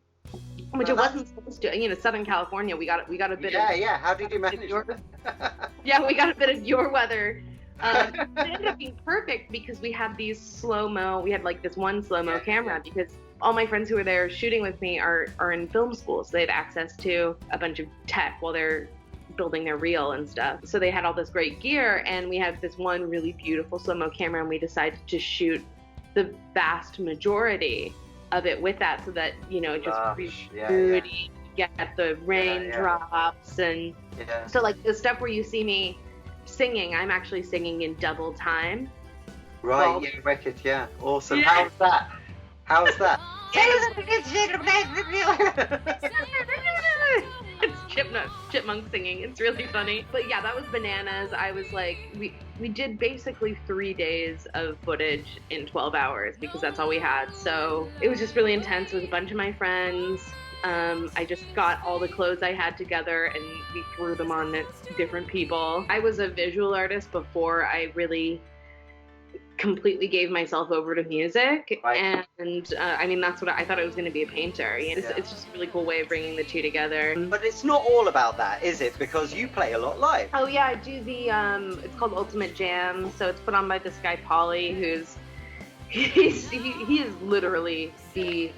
which it wasn't supposed to. You know, Southern California, we got a bit of How did you manage that? Yeah, we got a bit of your weather. It ended up being perfect because we had these slow-mo. We had like this one slow-mo camera because all my friends who were there shooting with me are in film school, so they have access to a bunch of tech while they're building their reel and stuff. So they had all this great gear, and we had this one really beautiful slow-mo camera, and we decided to shoot the vast majority of it with that, so that, you know, it just really get the raindrops and so like the stuff where you see me singing, I'm actually singing in double time. Right, record, awesome. Yeah. How's that? It's chipmunk singing. It's really funny. But yeah, that was bananas. I was like, we did basically 3 days of footage in 12 hours because that's all we had. So it was just really intense with a bunch of my friends. I just got all the clothes I had together and we threw them on different people. I was a visual artist before I really completely gave myself over to music, and I mean, that's what I thought I was going to be, a painter. You know, it's just a really cool way of bringing the two together. But it's not all about that, is it? Because you play a lot live. Oh yeah, I do the it's called Ultimate Jam, so it's put on by this guy Polly, who's he is literally the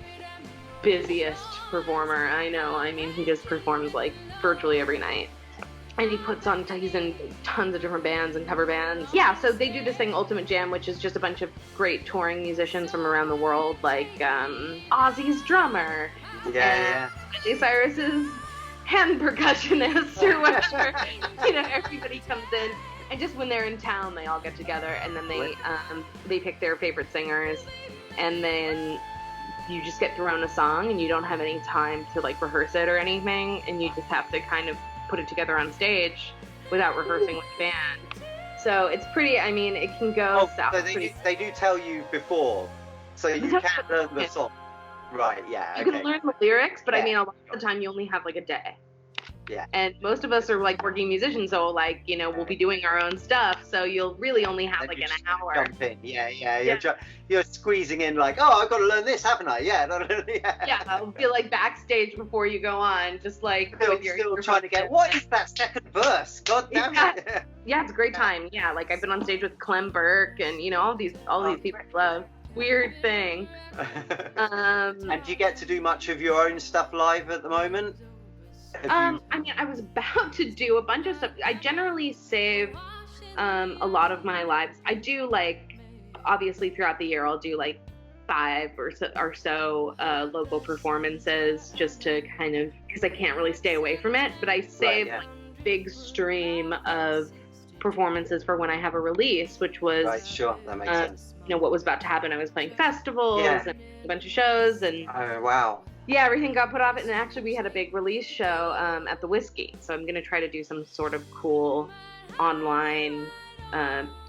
busiest performer I know. I mean, he just performs like virtually every night. And he's in tons of different bands and cover bands. Yeah, so they do this thing, Ultimate Jam, which is just a bunch of great touring musicians from around the world, like Ozzy's drummer. Miley Cyrus's hand percussionist or whatever. You know, everybody comes in. And just when they're in town, they all get together, and then they pick their favorite singers. And then you just get thrown a song, and you don't have any time to, like, rehearse it or anything. And you just have to kind of put it together on stage without rehearsing with the band. So it's pretty, I mean, it can go south. So they do tell you before, so you can learn the song. Right, yeah, You can learn the lyrics, but I Yeah. mean, a lot of the time you only have like a day. Yeah. And most of us are like working musicians, so like, you know, we'll be doing our own stuff, so you'll really only have Then like you an just hour. Jump in, yeah. Yeah. You're squeezing in like, oh, I've got to learn this, haven't I? Yeah, Yeah, I'll be like backstage before you go on, just like with your still trying to get, what is that second verse? God damn it. Yeah, it's a great time. Yeah, like I've been on stage with Clem Burke and, you know, all these people I love. Weird thing. And do you get to do much of your own stuff live at the moment? I mean, I was about to do a bunch of stuff. I generally save a lot of my lives. I do, like, obviously throughout the year, I'll do like 5 or so local performances just to kind of, because I can't really stay away from it. But I save like a big stream of performances for when I have a release, which was that makes sense. You know, what was about to happen. I was playing festivals and a bunch of shows, and oh wow. Yeah, everything got put off, and actually we had a big release show at the Whiskey, so I'm gonna try to do some sort of cool online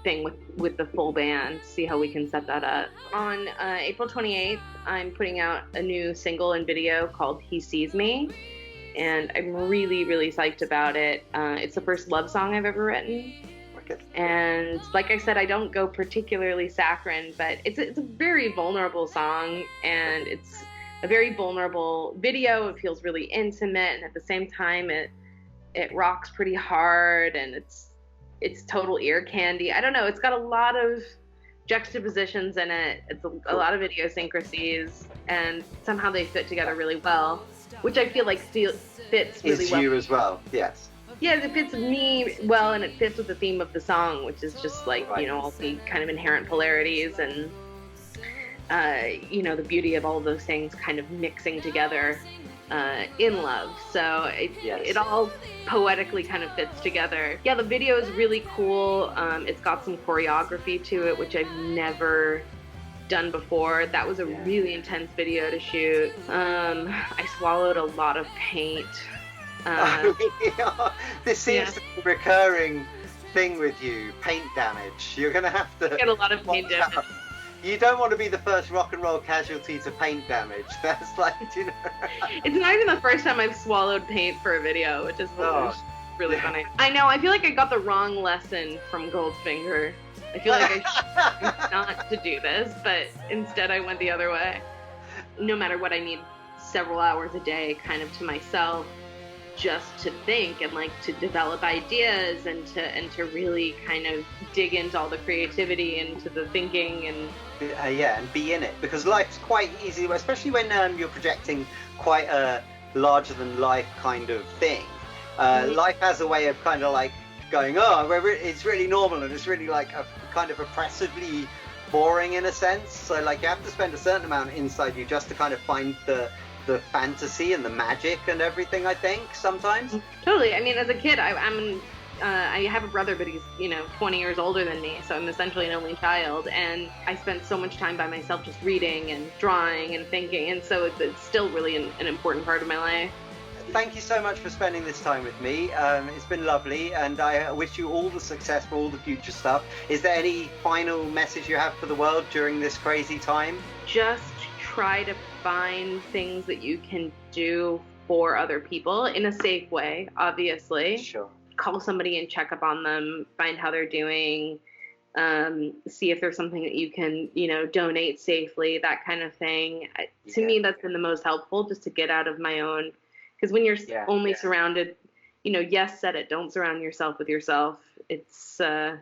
thing with the full band, see how we can set that up. On April 28th, I'm putting out a new single and video called He Sees Me, and I'm really, really psyched about it. It's the first love song I've ever written. And like I said, I don't go particularly saccharine, but it's a very vulnerable song, and it's a very vulnerable video. It feels really intimate, and at the same time it rocks pretty hard, and it's total ear candy. I don't know, it's got a lot of juxtapositions in it. It's a lot of idiosyncrasies, and somehow they fit together really well, which I feel like fits really well. You as well, yes. Yeah, it fits me well, and it fits with the theme of the song, which is just like, you know, all the kind of inherent polarities and you know, the beauty of all of those things kind of mixing together in love. So it all poetically kind of fits together. Yeah, the video is really cool. It's got some choreography to it, which I've never done before. That was a really intense video to shoot. I swallowed a lot of paint. This seems to be a recurring thing with you, paint damage. You're going to have to get a lot of paint damage. You don't want to be the first rock and roll casualty to paint damage. That's like, you know. It's not even the first time I've swallowed paint for a video, which is really funny. I know, I feel like I got the wrong lesson from Goldfinger. I feel like I should not to do this, but instead I went the other way. No matter what, I need several hours a day kind of to myself, just to think and like to develop ideas and to really kind of dig into all the creativity and to the thinking and and be in it, because life's quite easy, especially when you're projecting quite a larger than life kind of thing. Life has a way of kind of like going, it's really normal, and it's really like a kind of oppressively boring in a sense. So like you have to spend a certain amount inside you just to kind of find the fantasy and the magic and everything, I think, sometimes. Totally. I mean, as a kid, I have a brother, but he's, 20 years older than me, so I'm essentially an only child, and I spent so much time by myself just reading and drawing and thinking, and so it's still really an important part of my life. Thank you so much for spending this time with me. It's been lovely, and I wish you all the success for all the future stuff. Is there any final message you have for the world during this crazy time? Just try to find things that you can do for other people in a safe way, obviously. Sure. Call somebody and check up on them, find how they're doing, see if there's something that you can, donate safely, that kind of thing. To me, that's been the most helpful, just to get out of my own, because when you're only surrounded, Yes said it, don't surround yourself with yourself. It's a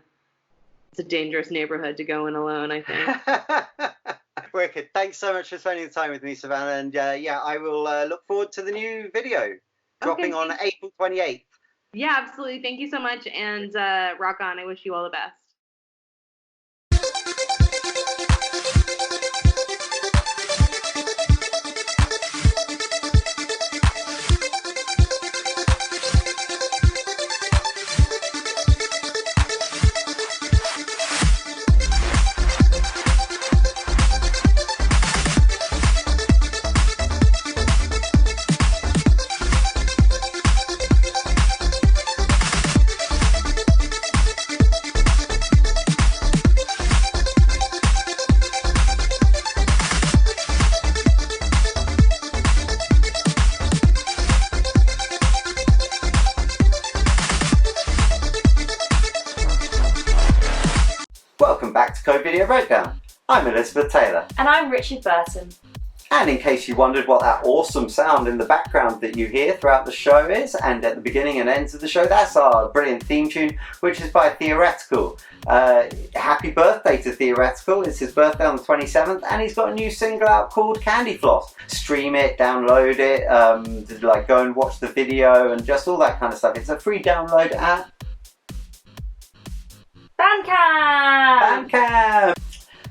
dangerous neighborhood to go in alone, I think. Wicked. Thanks so much for spending the time with me, Savannah. And I will look forward to the new video dropping on April 28th. Yeah, absolutely. Thank you so much. And rock on. I wish you all the best. Code Video Breakdown. I'm Elizabeth Taylor. And I'm Richard Burton. And in case you wondered what that awesome sound in the background that you hear throughout the show is, and at the beginning and ends of the show, that's our brilliant theme tune, which is by Theoretical. Happy birthday to Theoretical. It's his birthday on the 27th, and he's got a new single out called Candy Floss. Stream it, download it, go and watch the video, and just all that kind of stuff. It's a free download at Bandcamp!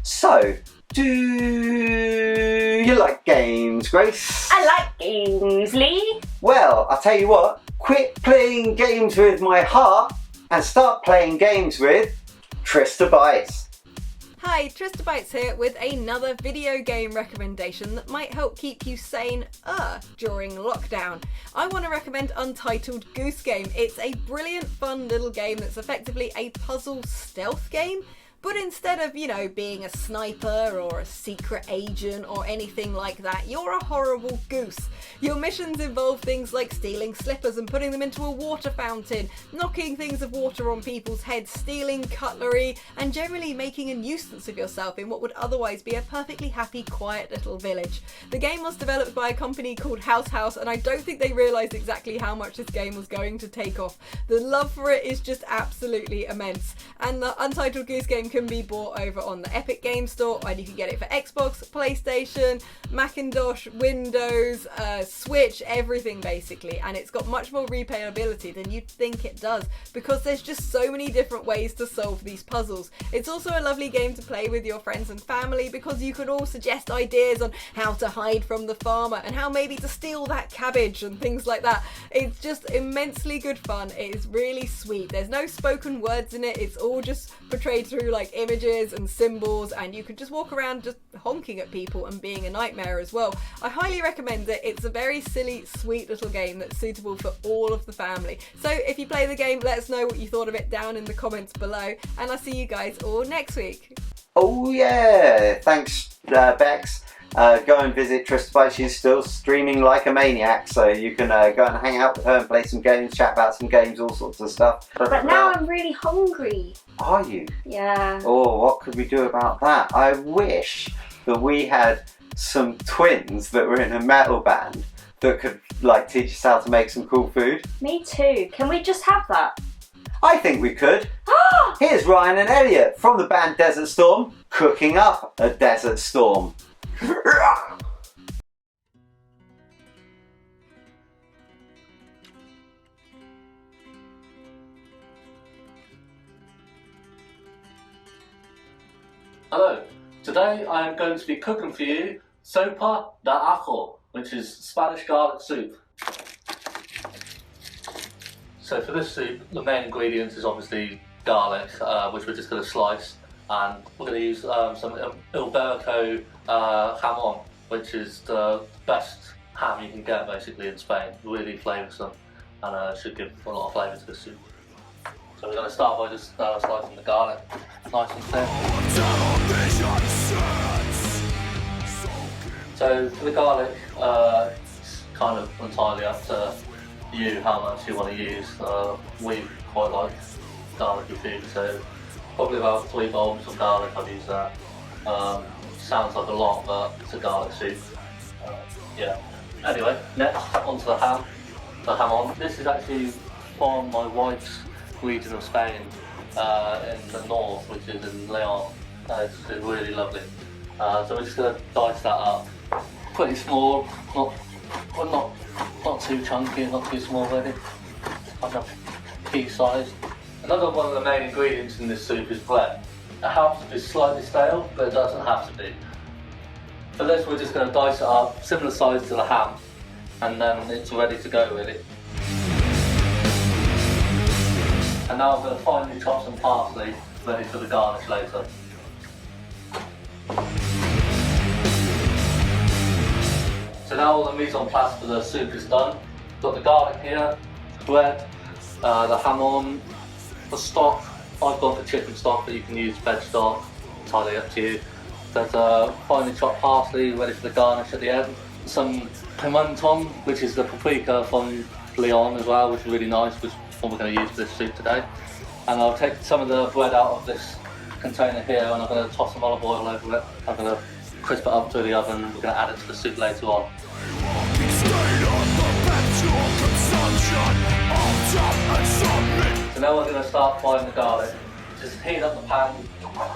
So, do you like games, Grace? I like games, Lee. Well, I'll tell you what, quit playing games with my heart and start playing games with Trista Bites. Hi, Trista Bites here with another video game recommendation that might help keep you sane during lockdown. I want to recommend Untitled Goose Game. It's a brilliant, fun little game that's effectively a puzzle stealth game. But instead of, being a sniper or a secret agent or anything like that, you're a horrible goose. Your missions involve things like stealing slippers and putting them into a water fountain, knocking things of water on people's heads, stealing cutlery, and generally making a nuisance of yourself in what would otherwise be a perfectly happy, quiet little village. The game was developed by a company called House, and I don't think they realised exactly how much this game was going to take off. The love for it is just absolutely immense. And the Untitled Goose Game can be bought over on the Epic Game Store, and you can get it for Xbox, PlayStation, Macintosh, Windows, Switch, everything basically. And it's got much more replayability than you'd think it does, because there's just so many different ways to solve these puzzles. It's also a lovely game to play with your friends and family, because you can all suggest ideas on how to hide from the farmer and how maybe to steal that cabbage and things like that. It's just immensely good fun. It is really sweet. There's no spoken words in it. It's all just portrayed through like images and symbols, and you can just walk around just honking at people and being a nightmare as well. I highly recommend it. It's a very silly, sweet little game that's suitable for all of the family. So if you play the game, let us know what you thought of it down in the comments below, and I'll see you guys all next week. Oh yeah, thanks Bex. Go and visit Trista Bites. She's still streaming like a maniac, so you can go and hang out with her and play some games, chat about some games, all sorts of stuff. But now I'm really hungry. Are you? Yeah. Oh, what could we do about that? I wish that we had some twins that were in a metal band that could teach us how to make some cool food. Me too. Can we just have that? I think we could. Here's Ryan and Elliot from the band Desert Storm cooking up a Desert Storm. Hello, today I am going to be cooking for you sopa de ajo, which is Spanish garlic soup. So for this soup, the main ingredients is obviously garlic, which we're just going to slice, and we're going to use some Iberico jamon, which is the best ham you can get basically in Spain. Really flavoursome, and should give a lot of flavour to the soup. So we're going to start by just slicing the garlic nice and thin. So for the garlic, it's kind of entirely up to you how much you want to use. We quite like garlicky food, so probably about 3 bulbs of garlic I've used that. Sounds like a lot, but it's a garlic soup. Yeah. Anyway, next onto the ham. The jamon. This is actually from my wife's region of Spain, in the north, which is in Leon. It's really lovely. So we're just going to dice that up. Pretty small, not too chunky, not too small really. Kind of pea sized. Another one of the main ingredients in this soup is bread. It helps to be slightly stale, but it doesn't have to be. For this we're just going to dice it up, similar size to the ham, and then it's ready to go really. And now I'm going to finely chop some parsley, ready for the garnish later. So now all the mise en place for the soup is done. Got the garlic here, bread, the jamon, the stock. I've gone for chicken stock, but you can use veg stock, entirely up to you. There's finely chopped parsley ready for the garnish at the end. Some pimenton, which is the paprika from Leon as well, which is really nice, which is what we're going to use for this soup today. And I'll take some of the bread out of this container here, and I'm going to toss some olive oil over it. I'm going to crisp it up through the oven, and we're going to add it to the soup later on. So now we're going to start frying the garlic. Just heat up the pan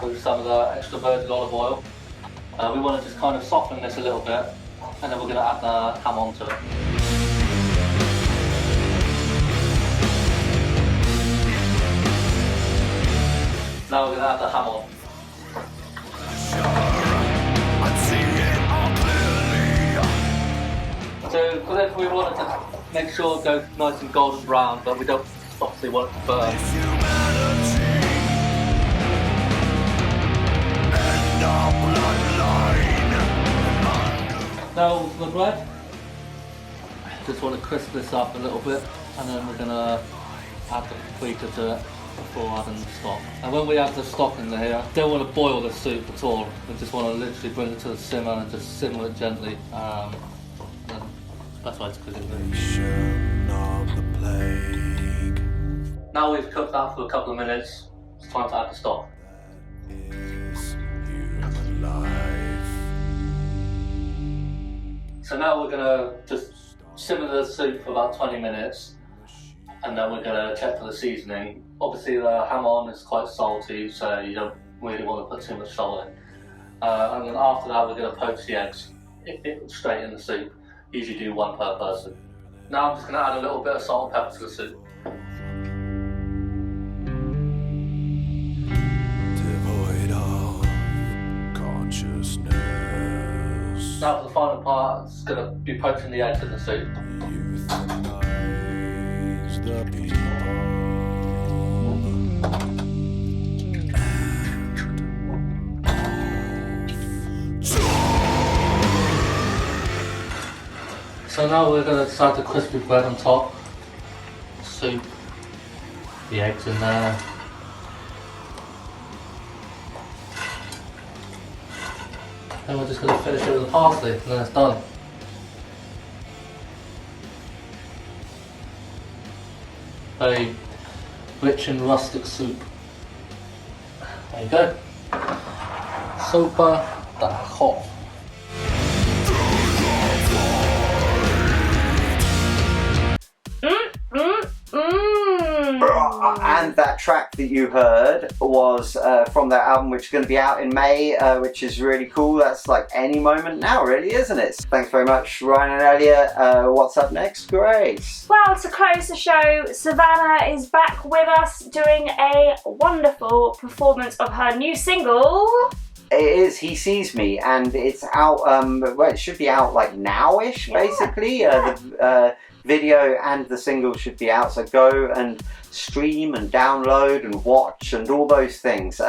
with some of the extra virgin olive oil. We want to just kind of soften this a little bit, and then we're going to add the ham onto it. Now we're going to add the ham on. So for this we wanted to make sure it goes nice and golden brown, but we don't obviously want it to burn. Now the bread, just want to crisp this up a little bit, and then we're going to add the paprika to it before adding the stock. And when we add the stock in here, don't want to boil the soup at all. We just want to literally bring it to the simmer and just simmer it gently. That's why it's cooking. Now we've cooked that for a couple of minutes, it's time to add the stock. So now we're going to just simmer the soup for about 20 minutes, and then we're going to check for the seasoning. Obviously the ham on is quite salty, so you don't really want to put too much salt in. And then after that we're going to poach the eggs straight in the soup. Usually do one per person. Now I'm just going to add a little bit of salt and pepper to the soup. Devoid of consciousness. Now for the final part, it's going to be poaching the eggs in the soup. Euthanize the people. So now we're going to start the crispy bread on top, soup, the eggs in there. And we're just going to finish it with the parsley, and then it's done. Very rich and rustic soup. There you go. Sopa da hot. And that track that you heard was from their album, which is going to be out in May, which is really cool. That's like any moment now, really, isn't it? Thanks very much, Ryan and Elliot. What's up next, Grace? Well, to close the show, Savannah is back with us doing a wonderful performance of her new single. It is He Sees Me, and it's out, well, it should be out like now-ish, basically. The video and the single should be out, so go and stream and download and watch and all those things.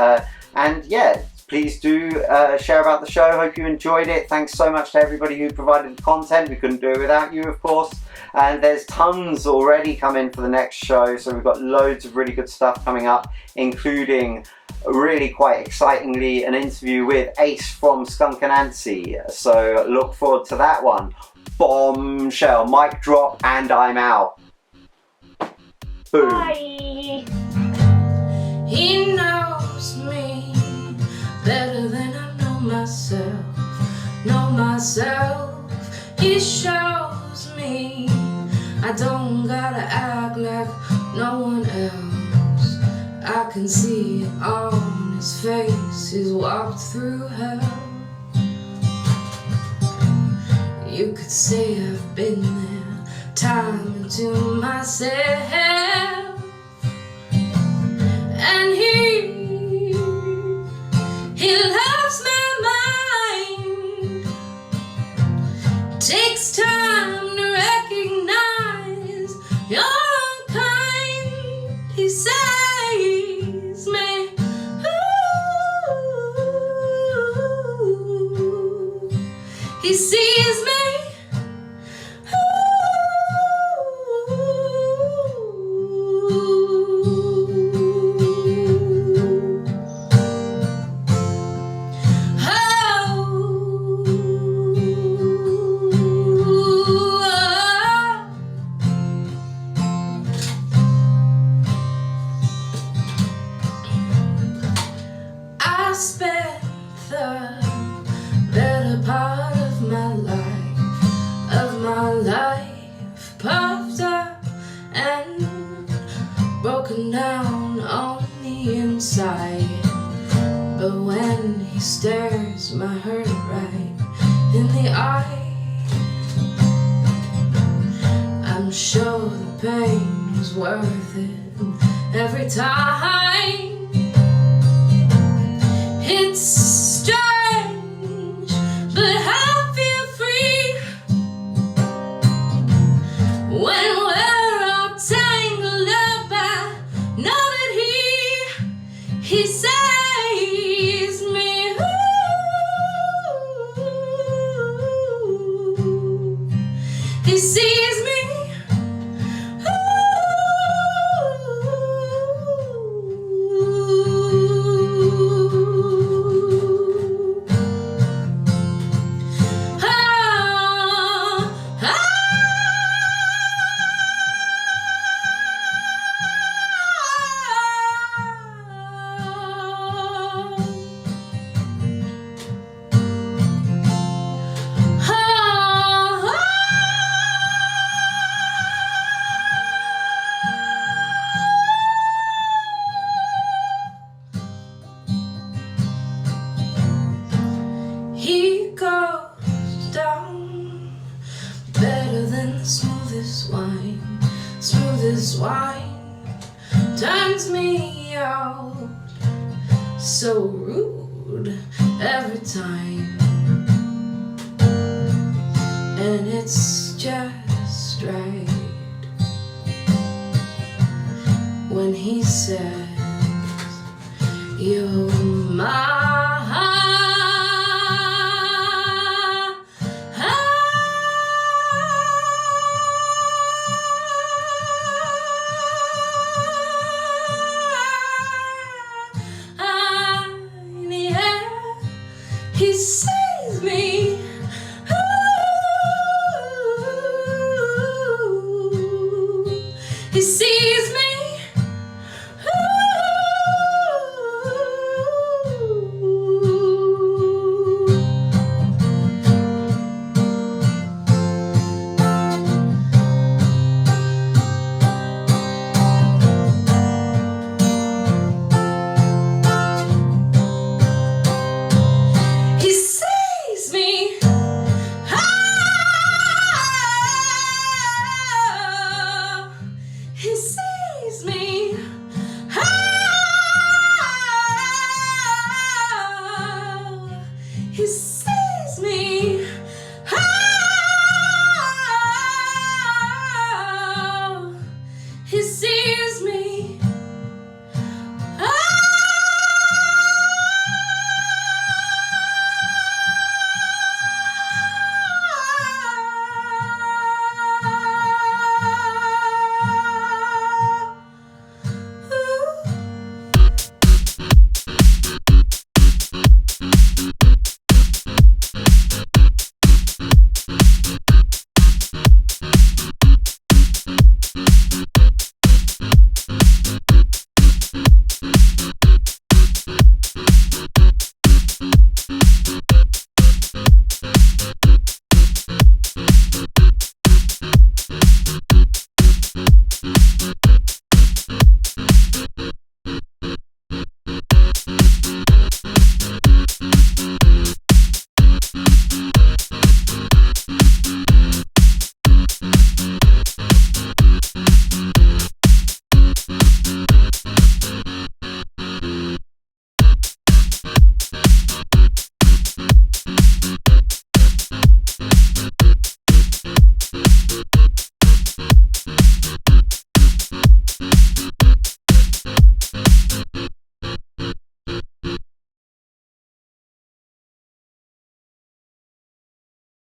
And yeah, please do share about the show. Hope you enjoyed it. Thanks so much to everybody who provided the content. We couldn't do it without you, of course. And there's tons already coming for the next show, so we've got loads of really good stuff coming up, including really quite excitingly an interview with Ace from Skunk Anansie. So look forward to that one. Bombshell, mic drop, and I'm out. Boom. Bye. He knows me better than I know myself. He shows me I don't gotta act like no one else. I can see it on his face. He's walked through hell. You could say I've been there, time into myself. And he loves my mind. Takes time to recognize you're unkind. He saves me. Ooh. He sees me. Ooh. broken down on the inside. But when he stares my hurt right in the eye, I'm sure the pain was worth it every time. It's strange, but I feel free when we're all tangled up. I know that he saves me. Ooh, he sees me. He goes down better than the smoothest wine. Smoothest wine turns me out so rude every time. And it's just right when he says, you're mine.